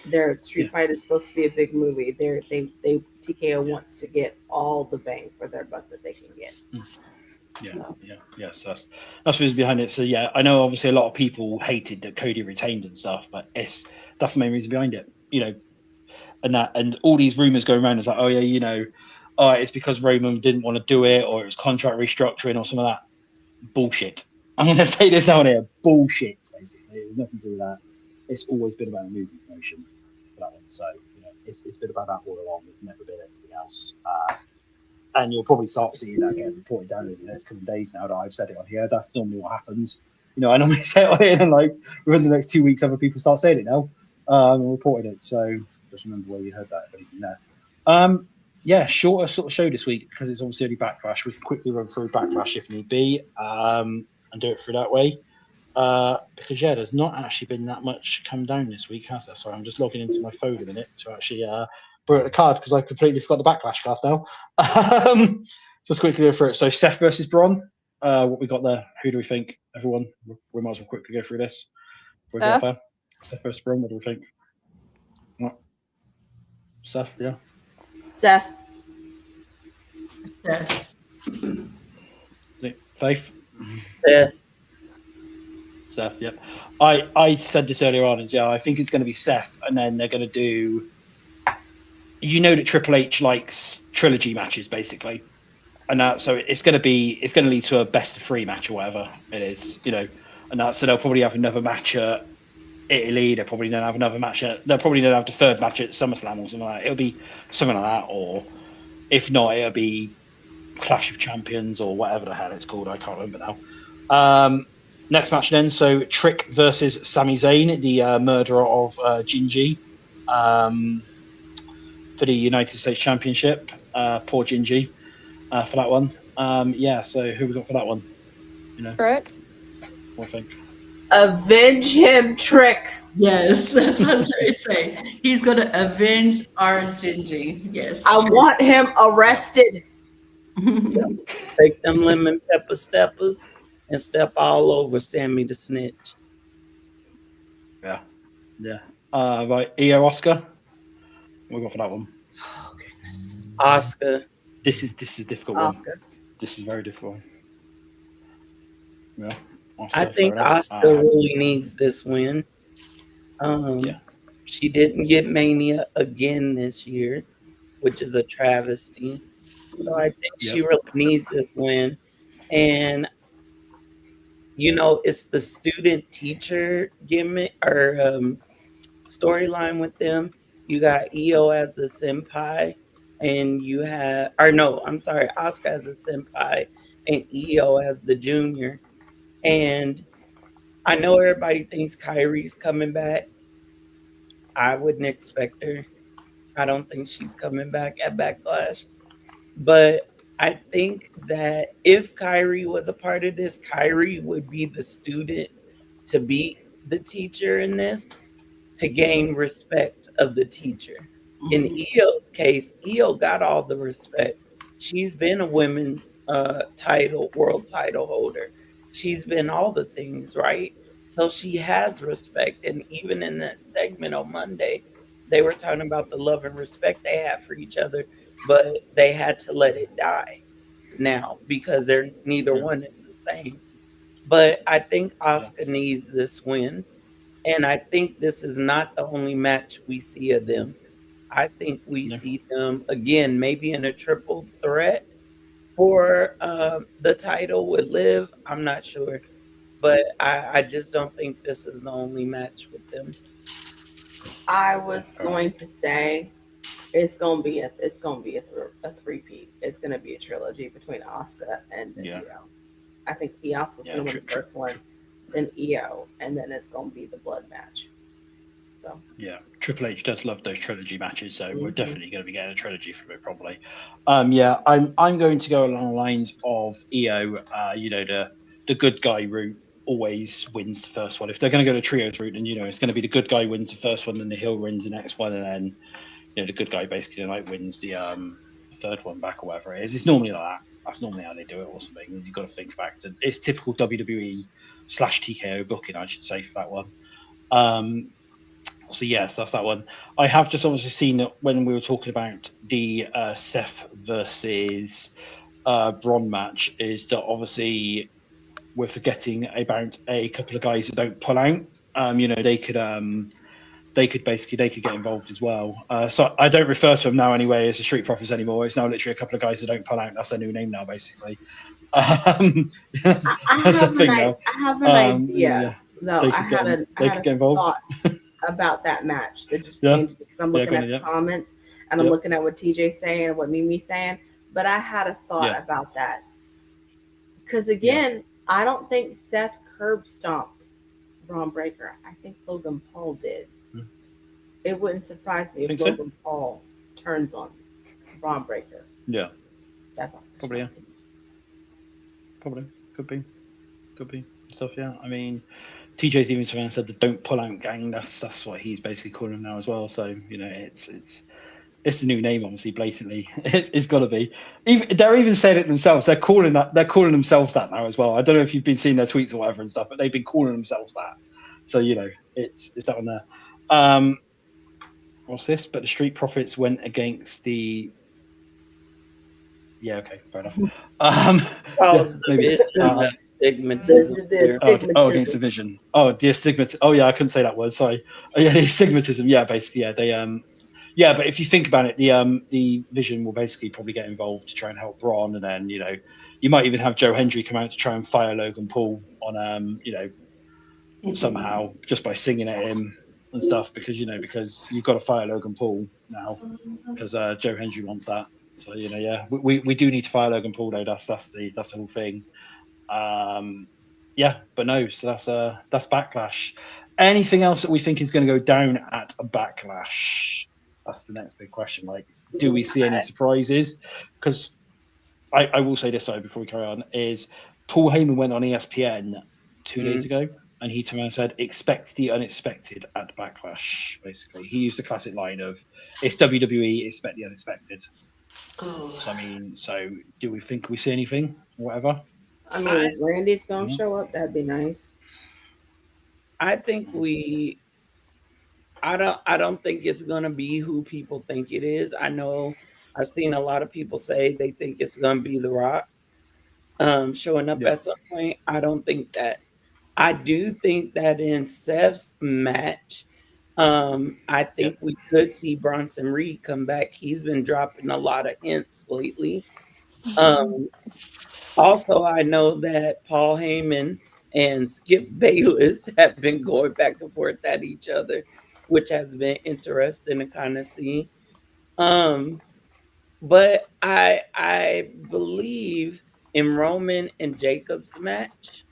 Their Street Fighter is supposed to be a big movie. TKO wants to get all the bang for their buck that they can get. Yes, that's what's behind it. So yeah, I know obviously a lot of people hated that Cody retained and stuff, but that's the main reason behind it. And all these rumors going around is like, oh yeah, it's because Roman didn't want to do it, or it was contract restructuring, or some of that bullshit. I'm going to say this now and here, bullshit. Basically, it was nothing to do with that. It's always been about a movie promotion for that one. So, it's been about that all along. There's never been anything else. And you'll probably start seeing that getting reported down in the next couple of days now that I've said it on here. That's normally what happens. I normally say it on here, and like within the next 2 weeks, other people start saying it now and reporting it. So just remember where you heard that, if anything there. Shorter sort of show this week because it's obviously only Backlash. We can quickly run through Backlash if need be and do it through that way. Because there's not actually been that much come down this week, has there? Sorry, I'm just logging into my phone a minute to actually bring up the card because I completely forgot the Backlash card now. Just quickly go through it. So Seth versus Braun, what we got there? Who do we think? Everyone, we might as well quickly go through this. Seth versus Braun, what do we think? What? Seth, yeah. Seth. Faith. Seth, yep. I said this earlier on, I think it's going to be Seth, and then they're going to do. That Triple H likes trilogy matches, basically, and so it's going to lead to a best of 3 match or whatever it is, and so they'll probably have another match at Italy. They'll probably then have another match they'll probably then have the 3rd match at SummerSlam or something like that. It'll be something like that, or if not, it'll be Clash of Champions or whatever the hell it's called. I can't remember now. Next match then, so Trick versus Sami Zayn, the murderer of Jinji, for the United States Championship. Poor Jinji for that one. So who we got for that one? Trick. What do you think? Avenge him, Trick. Yes, that's what I was going to say. He's going to avenge our Jinji. Yes. I want him arrested. Take them lemon pepper steppers and step all over Sammy the Snitch. Yeah. Right, Io Oscar. What we got for that one? Oh goodness. Oscar. This is a difficult Oscar. one. This is a very difficult one. Yeah. I think Oscar really needs this win. She didn't get Mania again this year, which is a travesty. So I think she really needs this win. And it's the student teacher gimmick or storyline with them. You got Io as the senpai, and Oscar as the senpai, and Io as the junior. And I know everybody thinks Kyrie's coming back. I wouldn't expect her. I don't think she's coming back at Backlash. But I think that if Kyrie was a part of this, Kyrie would be the student to beat the teacher in this, to gain respect of the teacher. In Io's case, Io got all the respect. She's been a women's world title holder. She's been all the things, right? So she has respect. And even in that segment on Monday, they were talking about the love and respect they have for each other, but they had to let it die now because they're neither one is the same. But I think Asuka needs this win. And I think this is not the only match we see of them. I think we see them again, maybe in a triple threat for the title with Liv. I'm not sure, but I just don't think this is the only match with them. I was going to say it's gonna be a three-peat. It's gonna be a trilogy between Asuka and Io. I think Asuka's gonna win the first one, then Io, and then it's gonna be the blood match. So yeah, Triple H does love those trilogy matches, so we're definitely going to be getting a trilogy from it probably. Yeah, I'm going to go along the lines of Io. You know, the good guy route always wins the first one. If they're going to go the trios route, then it's going to be the good guy wins the first one, then the heel wins the next one, and then the good guy basically wins the third one back or whatever it is. It's normally like that. That's normally how they do it or something. You've got to think back to it's typical WWE / TKO booking, I should say, for that one. So yes, that's that one. I have just obviously seen that when we were talking about the Seth versus Braun match, is that obviously we're forgetting about a couple of guys that don't pull out. They could get involved as well. So I don't refer to them now anyway as the Street Profits anymore. It's now literally a couple of guys that don't pull out. That's their new name now, basically. I have an idea. No, I had a thought about that match that just came to me because I'm looking at the comments and I'm looking at what TJ's saying and what Mimi's saying. But I had a thought about that. Because again, I don't think Seth curb stomped Braun Breaker. I think Logan Paul did. It wouldn't surprise me if Logan Paul turns on Braun Breaker. Yeah. That's all. Probably, Could be. Stuff, yeah. I mean, TJ's even said the "don't pull out gang." That's what he's basically calling them now as well. So it's the new name, obviously, blatantly. It's got to be. They're even saying it themselves. They're calling themselves that now as well. I don't know if you've been seeing their tweets or whatever and stuff, but they've been calling themselves that. So it's that one there. What's this? But the Street Profits went against the. Yeah. Okay. Fair enough. Maybe. Stigmatism. Against division. The astigmatism. Oh yeah, I couldn't say that word. Sorry. The astigmatism. Yeah, basically, yeah. They yeah, but if you think about it, the Vision will basically probably get involved to try and help Braun, and then you might even have Joe Hendry come out to try and fire Logan Paul on somehow just by singing at him and stuff because you've got to fire Logan Paul now because Joe Hendry wants that. So we do need to fire Logan Paul though. That's the whole thing. But no. So that's Backlash. Anything else that we think is going to go down at a Backlash? That's the next big question. Like, do we see any surprises? Because I will say this before we carry on: is Paul Heyman went on ESPN 2 days ago, and he turned around and said, "Expect the unexpected at Backlash." Basically, he used the classic line of, "It's WWE, expect the unexpected." So do we think we see anything? Whatever. I mean, if Randy's gonna show up, that'd be nice. I think I don't think it's gonna be who people think it is. I know I've seen a lot of people say they think it's gonna be The Rock showing up at some point. I don't think that. I do think that in Seth's match, I think we could see Bronson Reed come back. He's been dropping a lot of hints lately. Also, I know that Paul Heyman and Skip Bayless have been going back and forth at each other, which has been interesting to kind of see. But I believe in Roman and Jacob's match,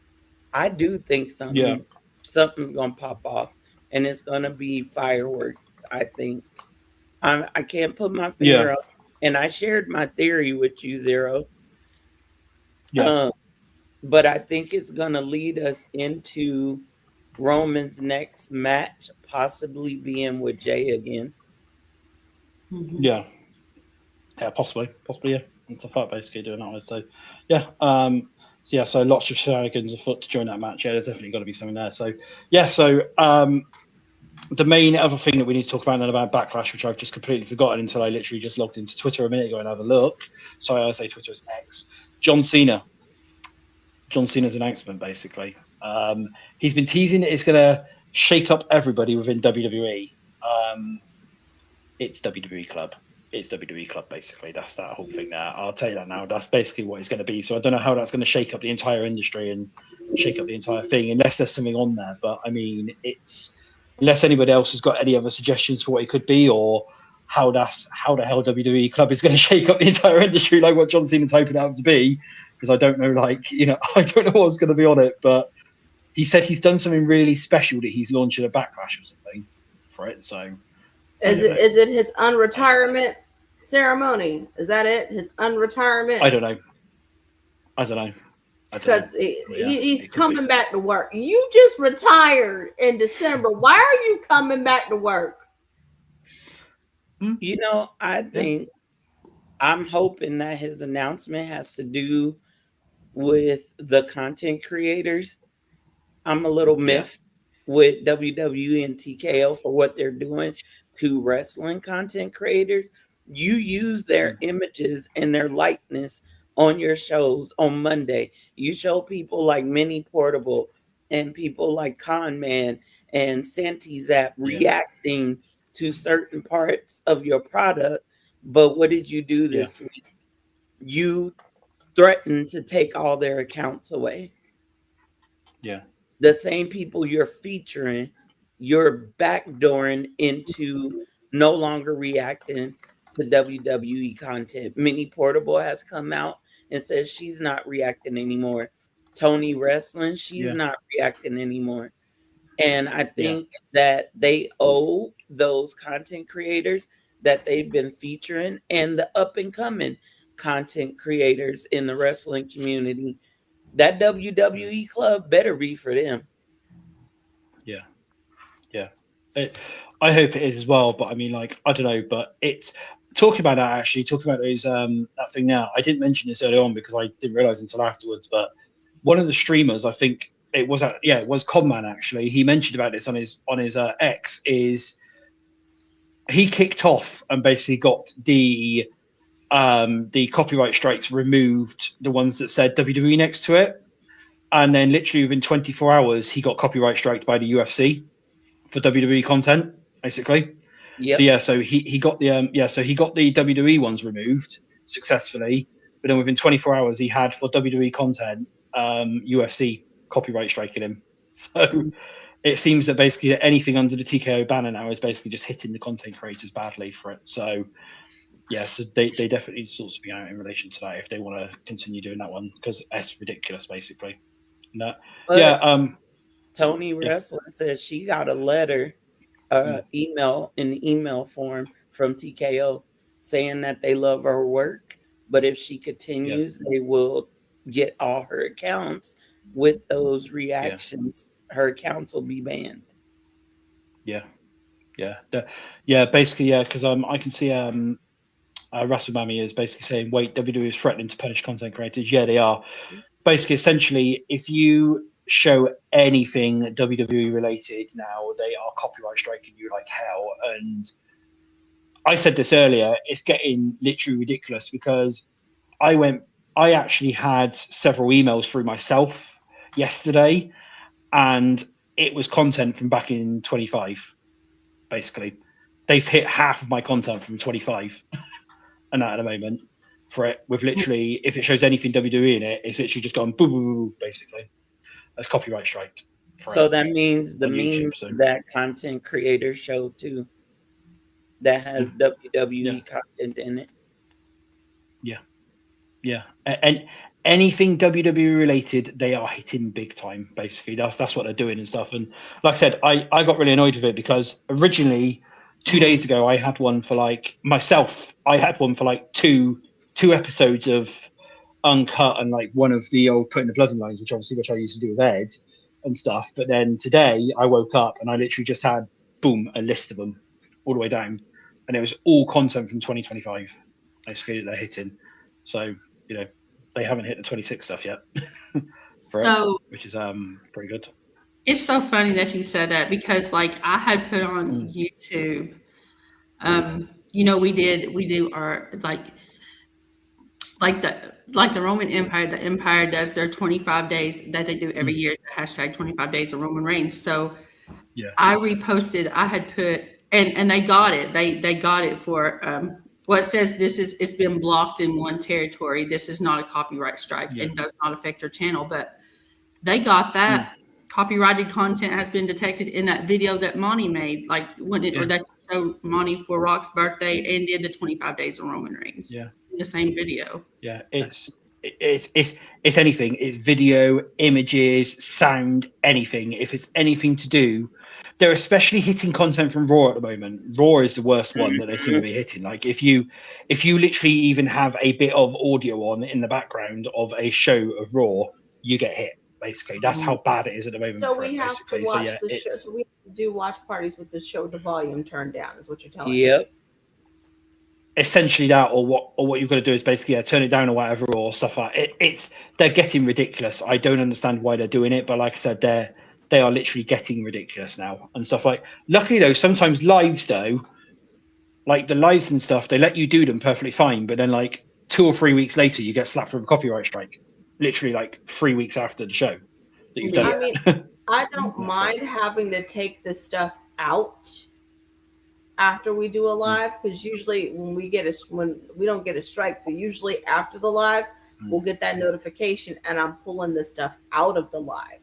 I do think something's gonna pop off, and it's gonna be fireworks. I think I can't put my Yeah. finger up, and I shared my theory with you, Zero. Yeah. But I think it's gonna lead us into Roman's next match, possibly being with Jay again. Yeah. Yeah, possibly. Yeah. It's a fight basically doing that. So, yeah. So lots of shenanigans afoot to join that match. Yeah, there's definitely got to be something there. So, yeah. So, the main other thing that we need to talk about then about Backlash, which I've just completely forgotten until I literally just logged into Twitter a minute ago and had a look. Sorry, I say Twitter is X. John Cena's announcement, basically. He's been teasing that it's going to shake up everybody within WWE. It's WWE Club. It's WWE Club, basically. That's that whole thing there. I'll tell you that now. That's basically what it's going to be. So I don't know how that's going to shake up the entire industry and shake up the entire thing, unless there's something on there. But I mean, unless anybody else has got any other suggestions for what it could be, or how the hell WWE Club is going to shake up the entire industry, like what John Cena's hoping that to be. Because I don't know, I don't know what's going to be on it. But he said he's done something really special, that he's launching a Backlash or something for it. So. Is it his unretirement ceremony? Is that it? His unretirement? I don't know. Because he's coming back to work. You just retired in December. Why are you coming back to work? You know, I think I'm hoping that his announcement has to do with the content creators. I'm a little miffed with WWE and TKO for what they're doing to wrestling content creators. You use their images and their likeness on your shows on Monday. You show people like Mini Portable and people like Con Man and Santi Zap reacting to certain parts of your product. But what did you do this week? You threatened to take all their accounts away. Yeah. The same people you're featuring, you're backdooring into no longer reacting to WWE content. Mini Portable has come out and says she's not reacting anymore. Tony Wrestling, she's not reacting anymore. And I think that they owe those content creators that they've been featuring and the up and coming content creators in the wrestling community. That WWE club better be for them. Yeah. I hope it is as well, but I mean, I don't know, but it's talking about those that thing now. I didn't mention this early on because I didn't realize until afterwards, but one of the streamers, I think it was Conman actually. He mentioned about this on his X. Is he kicked off and basically got the copyright strikes removed, the ones that said WWE next to it, and then literally within 24 hours he got copyright striked by the UFC for WWE content, basically. So he got the WWE ones removed successfully, but then within 24 hours he had, for WWE content, UFC copyright striking him. So it seems that basically anything under the TKO banner now is basically just hitting the content creators badly for it. So so they definitely sort of be out in relation to that if they want to continue doing that one, because that's ridiculous, basically. No, Tony Wrestling says she got a letter, email in email form from TKO saying that they love her work, but if she continues, they will get all her accounts with those reactions. Her accounts will be banned. Basically, because I can see Russell Mammy is basically saying, wait, WWE is threatening to punish content creators. Yeah, they are. Basically, essentially, if you show anything WWE related now, they are copyright striking you like hell. And I said this earlier, it's getting literally ridiculous, because I actually had several emails through myself yesterday, and it was content from back in 25. Basically, they've hit half of my content from 25 and that at the moment for it, with literally, if it shows anything WWE in it, it's literally just gone boo boo boo, basically. That's copyright strike. So that means that content creator show too that has WWE content in it. And anything WWE related, they are hitting big time. Basically, that's what they're doing and stuff. And like I said, I got really annoyed with it because originally 2 days ago I had one for like myself. I had one for like two episodes of Uncut and like one of the old Putting the Blood in Lines, which I used to do with Ed and stuff. But then today I woke up and I literally just had boom a list of them all the way down, and it was all content from 2025. Basically, that they're hitting. So they haven't hit the 26 stuff yet, which is pretty good. It's so funny that you said that because like I had put on YouTube, we do our like the Roman Empire. The Empire does their 25 days that they do every year. Hashtag 25 days of Roman reigns. So I reposted. I had put and they got it. They got it for it says it's been blocked in one territory. This is not a copyright strike and does not affect your channel. But they got that. Copyrighted content has been detected in that video that Monty made, like or that showed Monty for Rock's birthday and did the 25 days of Roman reigns. Yeah, in the same video. Yeah, it's anything. It's video, images, sound, anything. If it's anything to do, they're especially hitting content from Raw at the moment. Raw is the worst one that they seem to be hitting. Like if you literally even have a bit of audio on in the background of a show of Raw, you get hit. Basically, that's how bad it is at the moment. So we have to watch the show. So we have to do watch parties with the show, the volume turned down, is what you're telling us. Essentially that, or what you've got to do is basically turn it down or whatever, or stuff like it. They're getting ridiculous. I don't understand why they're doing it, but like I said, they are literally getting ridiculous now and stuff like. Luckily though, sometimes lives though, like the lives and stuff, they let you do them perfectly fine, but then like 2 or 3 weeks later, you get slapped with a copyright strike. Literally like 3 weeks after the show that you've done it. I mean, I don't mind having to take this stuff out after we do a live, because usually when we don't get a strike, but usually after the live, we'll get that notification and I'm pulling this stuff out of the live.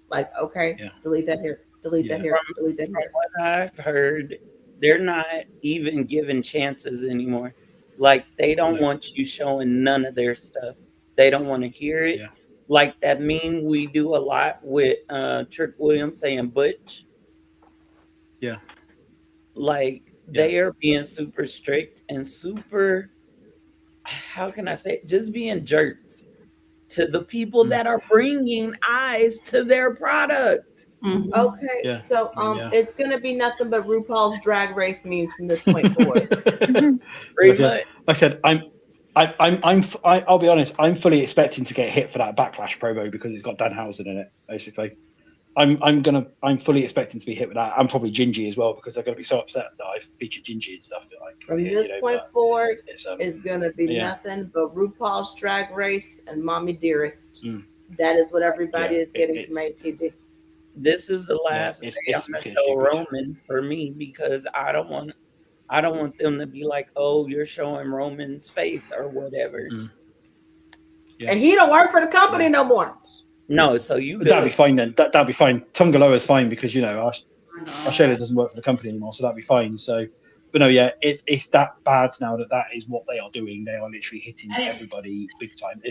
Like, okay, delete that here, delete that here, delete that here. From what I've heard, they're not even giving chances anymore. Like they don't want you showing none of their stuff. They don't want to hear it. Like that meme we do a lot with Trick Williams saying Butch. Yeah. Like they are being super strict and super, how can I say it? Just being jerks to the people that are bringing eyes to their product. Okay, so it's gonna be nothing but RuPaul's Drag Race memes from this point forward. Pretty much. Like I said, I'll be honest. I'm fully expecting to get hit for that Backlash promo because it's got Danhausen in it. Basically, I'm fully expecting to be hit with that. I'm probably Gingy as well because they're going to be so upset that I featured Gingy and stuff. From this point forward, it's going to be nothing but RuPaul's Drag Race and Mommy Dearest. That is what everybody is getting from ATD. This is the last day I'm going to show Roman for me because I don't want them to be like, oh, you're showing Roman's face or whatever. And he don't work for the company no more. No, so you that'd be fine then. That'd be fine. Tom Galoa is fine because Australia doesn't work for the company anymore, so that'd be fine. So, but no, it's that bad now that is what they are doing. They are literally hitting everybody big time.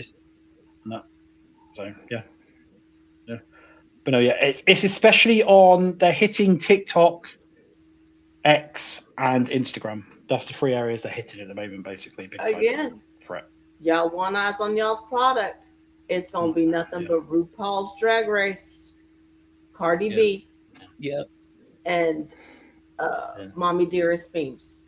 But no, it's especially on. They're hitting TikTok, X, and Instagram. That's the 3 areas they're hitting at the moment, basically. Big Again, threat. Y'all want eyes on y'all's product. It's gonna be nothing but RuPaul's Drag Race, Cardi B, and Mommy Dearest memes.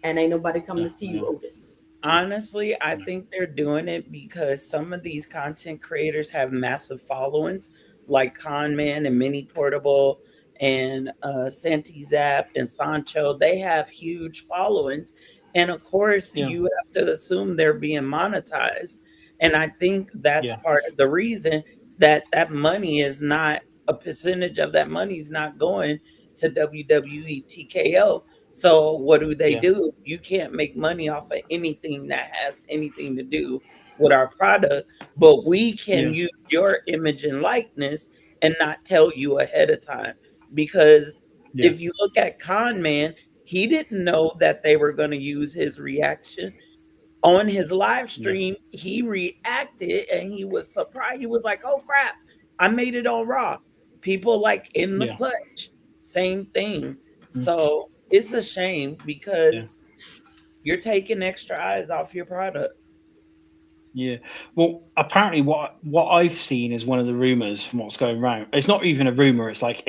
And ain't nobody coming to see you, Otis. Honestly, I think they're doing it because some of these content creators have massive followings, like Conman and Mini Portable and Santi Zap and Sancho. They have huge followings. And of course, you have to assume they're being monetized. And I think that's part of the reason that money is not, a percentage of that money is not going to WWE TKO. So what do they do? You can't make money off of anything that has anything to do with our product, but we can use your image and likeness and not tell you ahead of time. Because if you look at Con Man, he didn't know that they were going to use his reaction on his live stream, he reacted and he was surprised. He was like, "Oh crap, I made it on Raw." People like in the clutch, same thing. So it's a shame because you're taking extra eyes off your product. Yeah. Well, apparently what I've seen is one of the rumors from what's going around. It's not even a rumor. It's like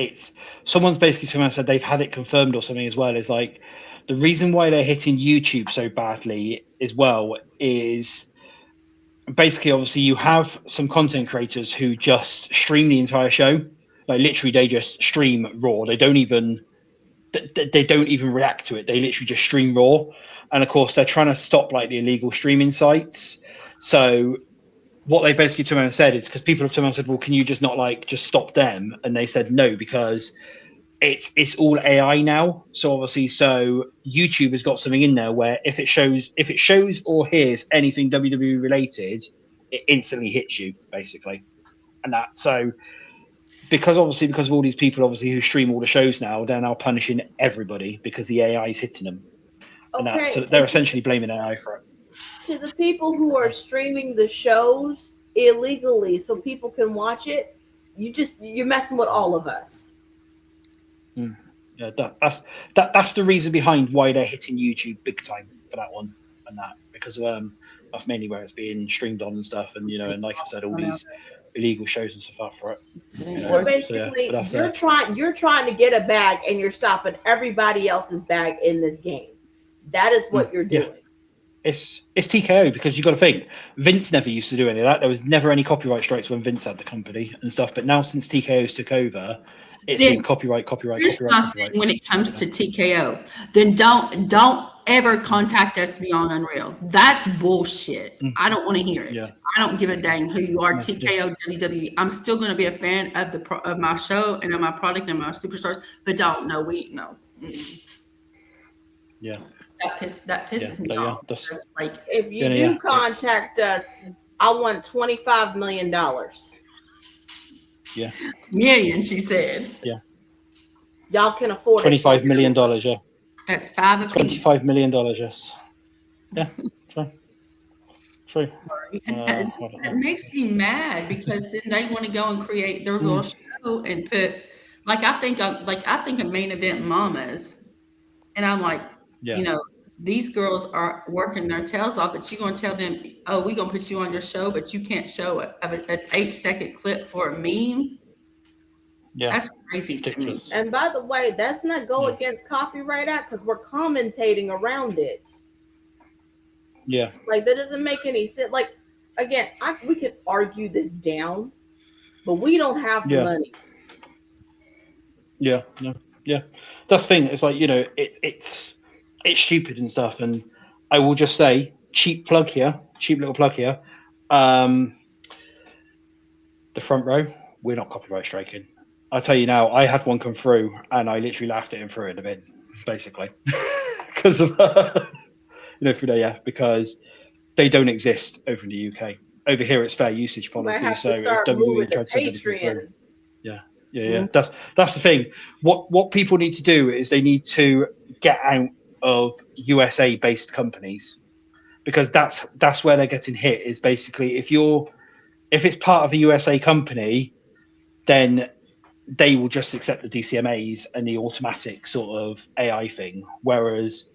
someone's basically someone said they've had it confirmed or something as well. Is like the reason why they're hitting YouTube so badly as well is basically obviously you have some content creators who just stream the entire show. Like literally they just stream raw. They don't even react to it. They literally just stream raw. And of course they're trying to stop like the illegal streaming sites. So what they basically turned around and said is because people have turned around and said, well, can you just not like just stop them? And they said no, because it's all AI now. So obviously, so YouTube has got something in there where if it shows or hears anything WWE related, it instantly hits you basically. And that so because of all these people obviously who stream all the shows now, they're now punishing everybody because the AI is hitting them. And that, so they're essentially blaming AI for it. To the people who are streaming the shows illegally so people can watch it, you're messing with all of us. Yeah, that's the reason behind why they're hitting YouTube big time for that one and that, because that's mainly where it's being streamed on and stuff, and you know, and like I said, all these illegal shows and stuff out for it. So basically, you're trying to get a bag and you're stopping everybody else's bag in this game. That is what you're doing. It's TKO, because you've got to think Vince never used to do any of that. There was never any copyright strikes when Vince had the company and stuff. But now since TKO's took over, it's been copyright. When it comes to TKO, then don't ever contact us beyond Unreal. That's bullshit. I don't want to hear it. Yeah. I don't give a dang who you are, TKO, WWE. I'm still going to be a fan of my show and of my product and my superstars, but don't. No, we no. Yeah. That pisses me off. Like, if you do contact us, I want $25 million. Yeah. Million, she said. Yeah. Y'all can afford $25 million, yeah. That's $25 million, yes. Yeah, true. It makes me mad because then they want to go and create their little show and put I think of Main Event Mamas, and I'm like, you know, these girls are working their tails off, but you're going to tell them, oh, we're going to put you on your show, but you can't show an 8-second clip for a meme. Yeah, that's crazy to me. And by the way, that's not go against Copyright Act because we're commentating around it. Yeah, like that doesn't make any sense. Like again, we could argue this down, but we don't have the money. Yeah, that's the thing. It's like, you know, it's stupid and stuff. And I will just say, cheap little plug here. The front row, we're not copyright striking. I'll tell you now, I had one come through and I literally laughed at him through it in the bin, basically. Because of, because they don't exist over in the UK. Over here, it's fair usage policy. So if WWE tried to send anything through, yeah. That's the thing. What people need to do is they need to get out of USA-based companies, because that's where they're getting hit. Is basically if it's part of a USA company, then they will just accept the DCMAs and the automatic sort of AI thing. Whereas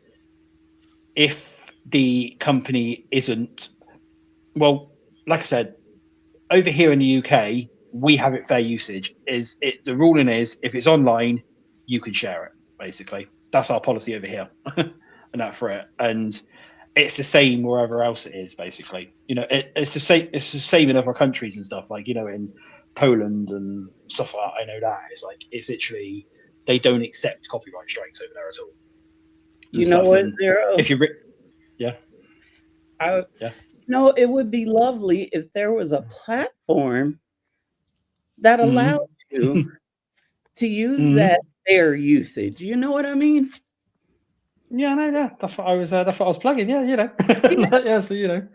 if the company isn't, well, like I said, over here in the UK, we have it fair usage. The ruling is if it's online, you can share it. Basically, that's our policy over here, and that for it. And it's the same wherever else it is. Basically, you know, it's the same. It's the same in other countries and stuff. Like, you know, in Poland and stuff like that. I know that it's literally they don't accept copyright strikes over there at all. You know what, Xero? If you, No, it would be lovely if there was a platform that allowed you to use that fair usage. You know what I mean? Yeah, no, yeah. That's what I was plugging. Yeah, you know. So you know.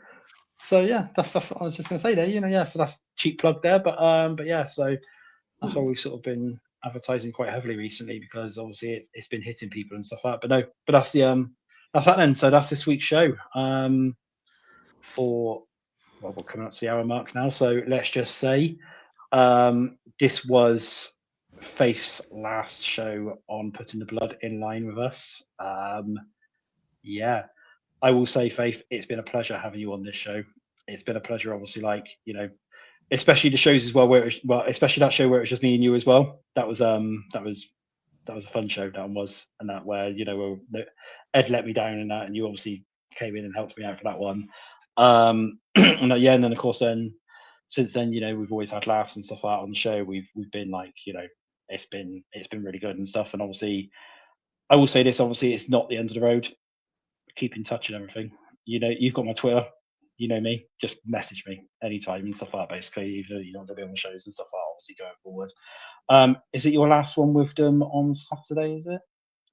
So yeah, that's what I was just gonna say there. You know, so that's cheap plug there. But yeah, so that's why we've sort of been advertising quite heavily recently, because obviously it's been hitting people and stuff like that. But no, but that's that then. So that's this week's show. for we're coming up to the hour mark now. So let's just say this was Faith's last show on Putting the Blood in Line with us. Yeah, I will say, Faith, it's been a pleasure having you on this show. It's been a pleasure, obviously, like, you know, especially the shows as well, where it was, especially that show where it was just me and you as well. That was a fun show. That one was, and that where, you know, Ed let me down in that, and you obviously came in and helped me out for that one. And yeah, and then of course, then since then, you know, we've always had laughs and stuff out on the show. We've been like, you know, it's been really good and stuff. And obviously, I will say this: obviously, it's not the end of the road. Keep in touch and everything. You know, you've got my Twitter. You know me. Just message me anytime and stuff like that. Basically, even though you're not going to be on the shows and stuff like that, obviously going forward. Is it your last one with them on Saturday? Is it?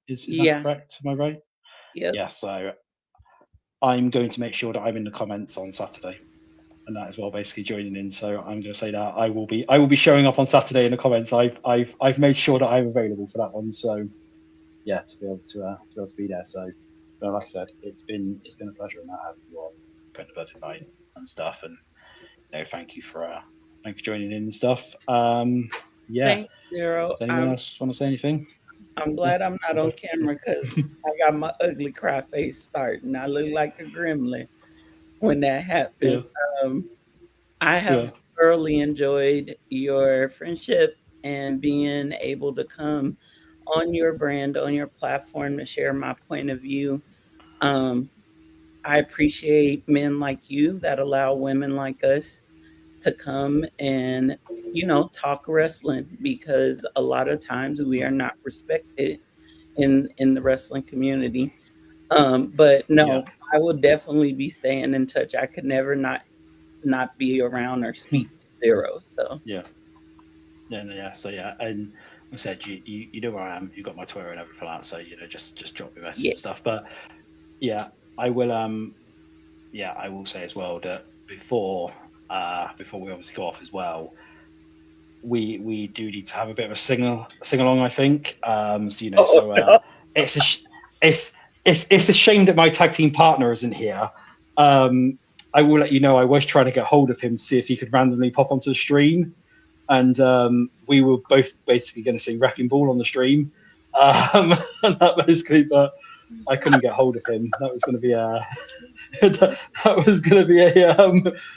Is that correct? Am I right? Yeah. So I'm going to make sure that I'm in the comments on Saturday, and that as well, basically joining in. So I'm going to say that I will be showing up on Saturday in the comments. I've made sure that I'm available for that one. So yeah, to be able to be there. So. But like I said, it's been a pleasure in that having you on Putting the Blood in Line and stuff, and you know, thank you for joining in and stuff. Yeah. Thanks, Xero. Does anyone else want to say anything? I'm glad I'm not on camera because I got my ugly cry face starting. I look like a gremlin when that happens. Yeah. I have thoroughly enjoyed your friendship and being able to come on your brand, on your platform to share my point of view. I appreciate men like you that allow women like us to come and, you know, talk wrestling, because a lot of times we are not respected in the wrestling community. But no, I will definitely be staying in touch. I could never not be around or speak to Xero. So yeah. So yeah, and I said you know where I am. You've got my Twitter and everything like that. So you know, just drop me a message and stuff. But yeah, I will. I will say as well that before we obviously go off as well, we do need to have a bit of a sing along. I think. So you know, it's a shame that my tag team partner isn't here. I will let you know. I was trying to get hold of him to see if he could randomly pop onto the stream. And we were both basically going to sing Wrecking Ball on the stream, and that basically, but I couldn't get hold of him. That was going to be that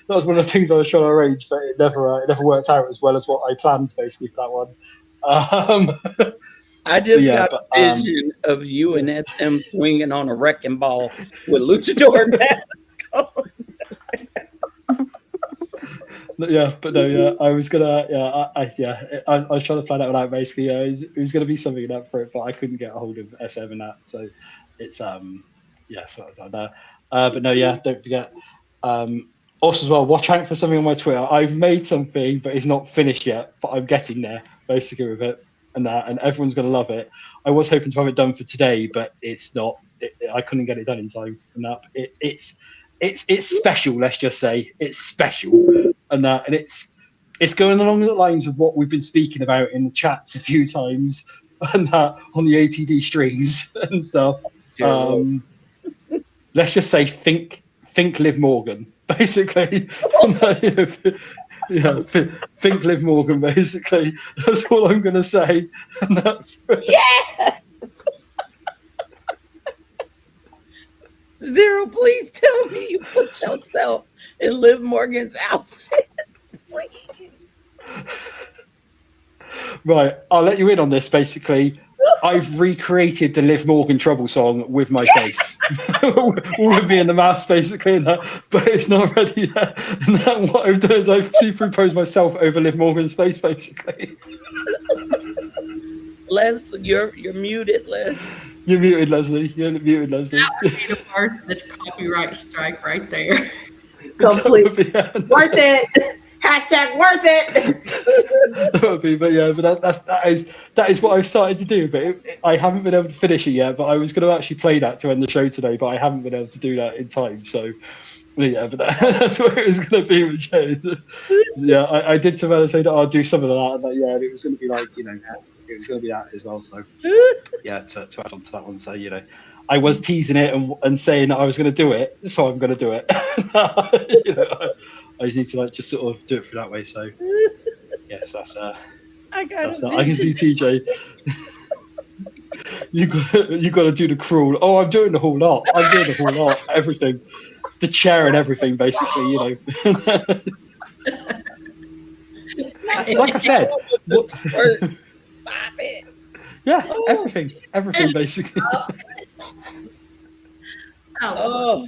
was one of the things I was trying to arrange, but it never worked out as well as what I planned basically for that one. I just got a vision of you and SM swinging on a wrecking ball with luchador mask on. I was gonna, I was trying to plan that one out basically. It was gonna be something up for it, but I couldn't get a hold of SM and that, so it's so it was like that. But no, don't forget. Also as well, watch out for something on my Twitter. I've made something, but it's not finished yet, but I'm getting there basically with it and that, and everyone's gonna love it. I was hoping to have it done for today, but it's not. I couldn't get it done in time and that. It's special. Let's just say it's special. And it's going along the lines of what we've been speaking about in the chats a few times, and that on the ATD streams and stuff. Let's just say think Liv Morgan, basically. Think Liv Morgan, basically. That's all I'm going to say. Yes. Xero, please tell me you put yourself in Liv Morgan's outfit. Right, I'll let you in on this. Basically, I've recreated the Liv Morgan Trouble song with my face, with me in the mask, basically, but it's not ready yet. And then what I've done is I've superimposed myself over Liv Morgan's face, basically. Les, you're muted, Les. You're muted, Leslie. You're muted, Leslie. That would be the part that's copyright strike right there. Complete. Worth it. Hashtag worth it. That would be, but that is what I've started to do. But I haven't been able to finish it yet. But I was going to actually play that to end the show today, but I haven't been able to do that in time. So yeah, but that's what it was going to be with Jade. Yeah, I did to her say that I'll do some of that, and and it was going to be like, it was going to be that as well. So yeah, to add on to that one. So I was teasing it and saying that I was going to do it, so I'm going to do it. You know, I just need to like just sort of do it through that way. So yes, that's I got that's a that. I can see vision. TJ. You got to do the crawl. Oh, I'm doing the whole lot. I'm doing the whole lot. Everything, the chair and everything, basically. You know. Like I said, yeah, everything basically. Oh,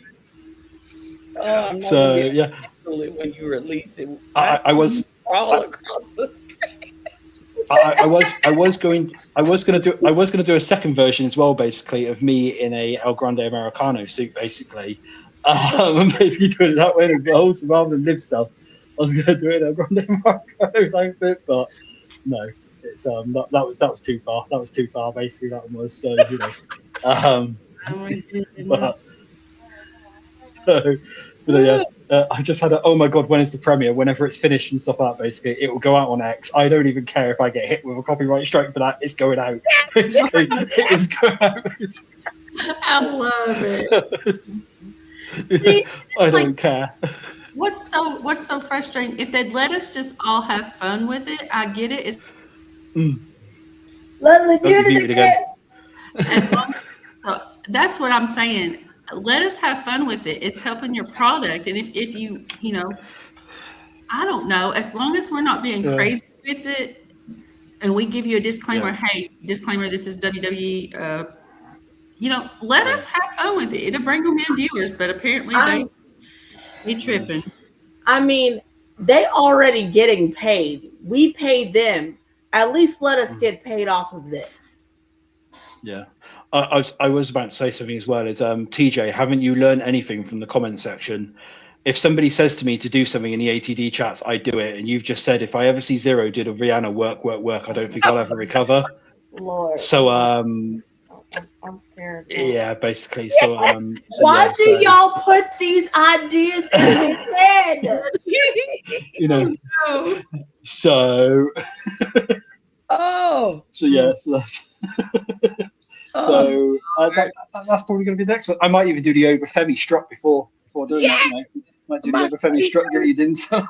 I'm not So gonna be able yeah, to handle it when you release it. I was all across the screen. I was going to do a second version as well, basically, of me in a El Grande Americano suit, basically. I'm basically doing it that way as well. So rather than live stuff, I was going to do it in El Grande Americano outfit, but no, it's that was too far. That was too far, basically. That one was so you know. Oh my goodness. But yeah, I just had a, oh my god, when is the premiere? Whenever it's finished and stuff like that, basically, it will go out on X. I don't even care if I get hit with a copyright strike for that. It's going out. Basically, it is going out. I love it. See, I don't care. What's so frustrating? If they'd let us just all have fun with it, I get it. Leslie, mute Mute it it again. As long as, so that's what I'm saying. Let us have fun with it. It's helping your product. And if you know, I don't know, as long as we're not being crazy with it and we give you a disclaimer, hey, disclaimer, this is WWE, you know, let us have fun with it. It'll bring them in viewers, but apparently they tripping. I mean, they already getting paid. We paid them. At least let us get paid off of this. Yeah. I was about to say something as well. Is TJ, haven't you learned anything from the comment section? If somebody says to me to do something in the ATD chats, I do it. And you've just said, if I ever see Xero did a Rihanna work, I don't think I'll ever recover. Lord. So I'm scared. Yeah, basically. So why do y'all put these ideas in his head? You know. Oh, no. So. So yeah. So that's. So that's probably going to be the next one. I might even do the over Femi strut before doing that. You know? Might do the over Femi strut greeting. So.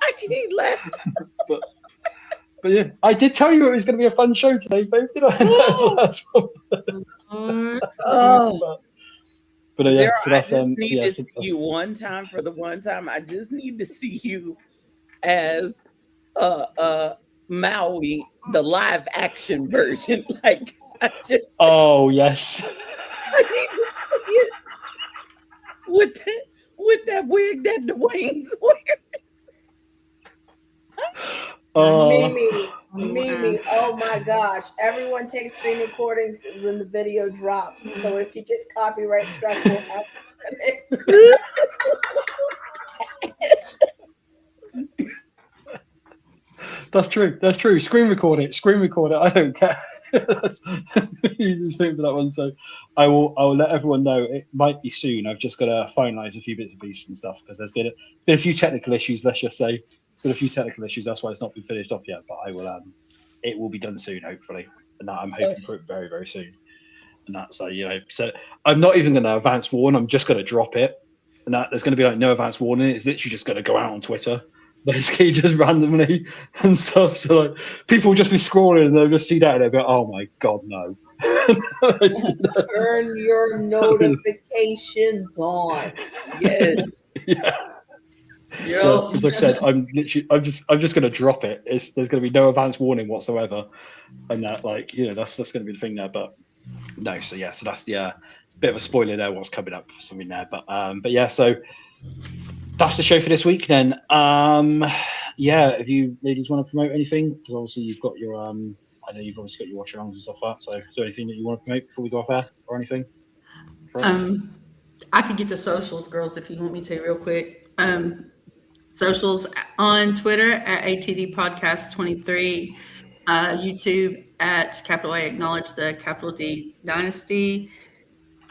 I can't laugh. But yeah, I did tell you it was going to be a fun show today, babe. You know. But yeah, so that's I just need to see you one time for the one time. I just need to see you as Maui, the live action version. Like I just. Oh yes. I need to see it with that wig that Dwayne's wearing. Mimi, oh my gosh. Everyone takes screen recordings when the video drops. So if he gets copyright struck, we'll have to That's true. Screen record it. I don't care. You just think for that one. So I will let everyone know it might be soon. I've just got to finalize a few bits and pieces and stuff because there's been a few technical issues. Let's just say it's been a few technical issues. That's why it's not been finished off yet. But I will. It will be done soon, hopefully, and I'm hoping for it very, very soon. And that's you know. So I'm not even going to advance warn. I'm just going to drop it, and that there's going to be like no advance warning. It's literally just going to go out on Twitter. Basically, just randomly and stuff. So like, people will just be scrolling and they'll just see that and they'll go, "Oh my god, no!" Turn your notifications on. Yes. Yeah. So, like I said, I'm just going to drop it. There's going to be no advance warning whatsoever, and that like you know that's going to be the thing there. But no, so yeah, so that's the bit of a spoiler there. What's coming up for something there, but yeah, so. That's the show for this week then. Yeah, if you ladies want to promote anything, because obviously you've got your I know you've obviously got your watch alongs and stuff like that. So is there anything that you want to promote before we go off air or anything? I could get the socials, girls, if you want me to real quick. Socials on Twitter at ATD Podcast 23, YouTube at capital A acknowledge the capital D Dynasty.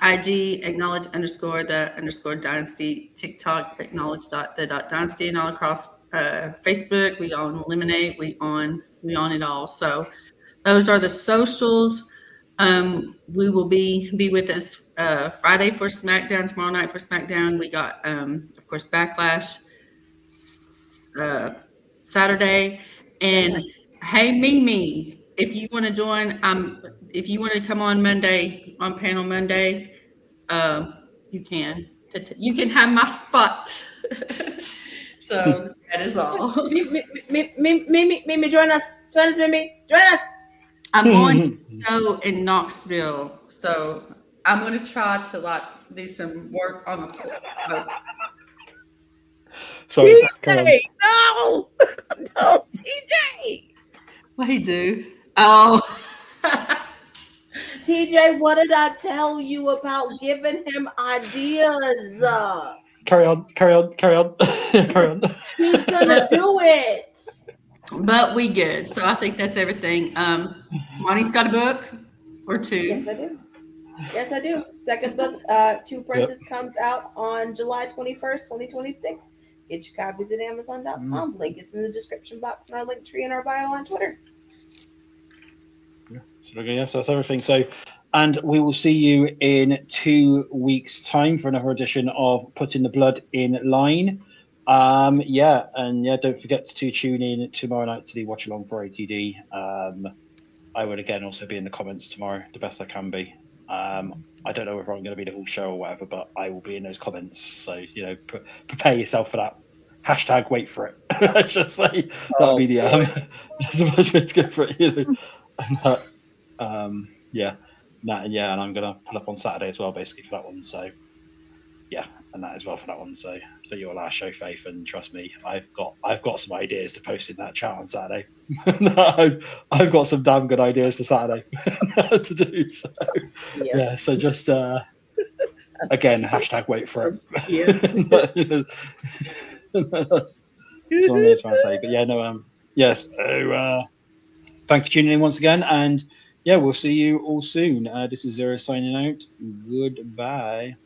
IG acknowledge _ dynasty, TikTok acknowledge the dynasty, and all across Facebook. We on Eliminate, we on it all. So those are the socials. We will be with us Friday for SmackDown, tomorrow night for SmackDown. We got, of course, Backlash Saturday. And hey, Mimi, if you want to join, if you want to come on Monday, on panel Monday, you can. You can have my spot. So that is all. Mimi, join us. Join us, Mimi. Join us. I'm going to a show in Knoxville, so I'm going to try to do some work on the. Sorry, TJ, no, no, TJ. What he do? Oh, TJ, what did I tell you about giving him ideas? carry on. Carry on. He's gonna do it. but we good. So I think that's everything. Monty's got a book or two. Yes, I do. Second book, Two Princes, comes out on July 21st, 2026. Get your copies at Amazon.com. Link is in the description box and our link tree in our bio on Twitter. Yes, that's everything. So, and we will see you in 2 weeks' time for another edition of Putting the Blood in Line. Don't forget to tune in tomorrow night to the watch along for ATD. I will again also be in the comments tomorrow, the best I can be. I don't know if I'm going to be the whole show or whatever, but I will be in those comments. So, prepare yourself for that. Hashtag wait for it. Let's just say that'll be the that's the best way to go for it. And I'm going to pull up on Saturday as well, basically, for that one. So, yeah, and that as well for that one. So, for your last show, Faith, and trust me, I've got some ideas to post in that chat on Saturday. I've got some damn good ideas for Saturday to do. So, so just again, hashtag wait for it. That's what I'm trying to say. But yes. So, thanks for tuning in once again, and we'll see you all soon. This is Xero signing out. Goodbye.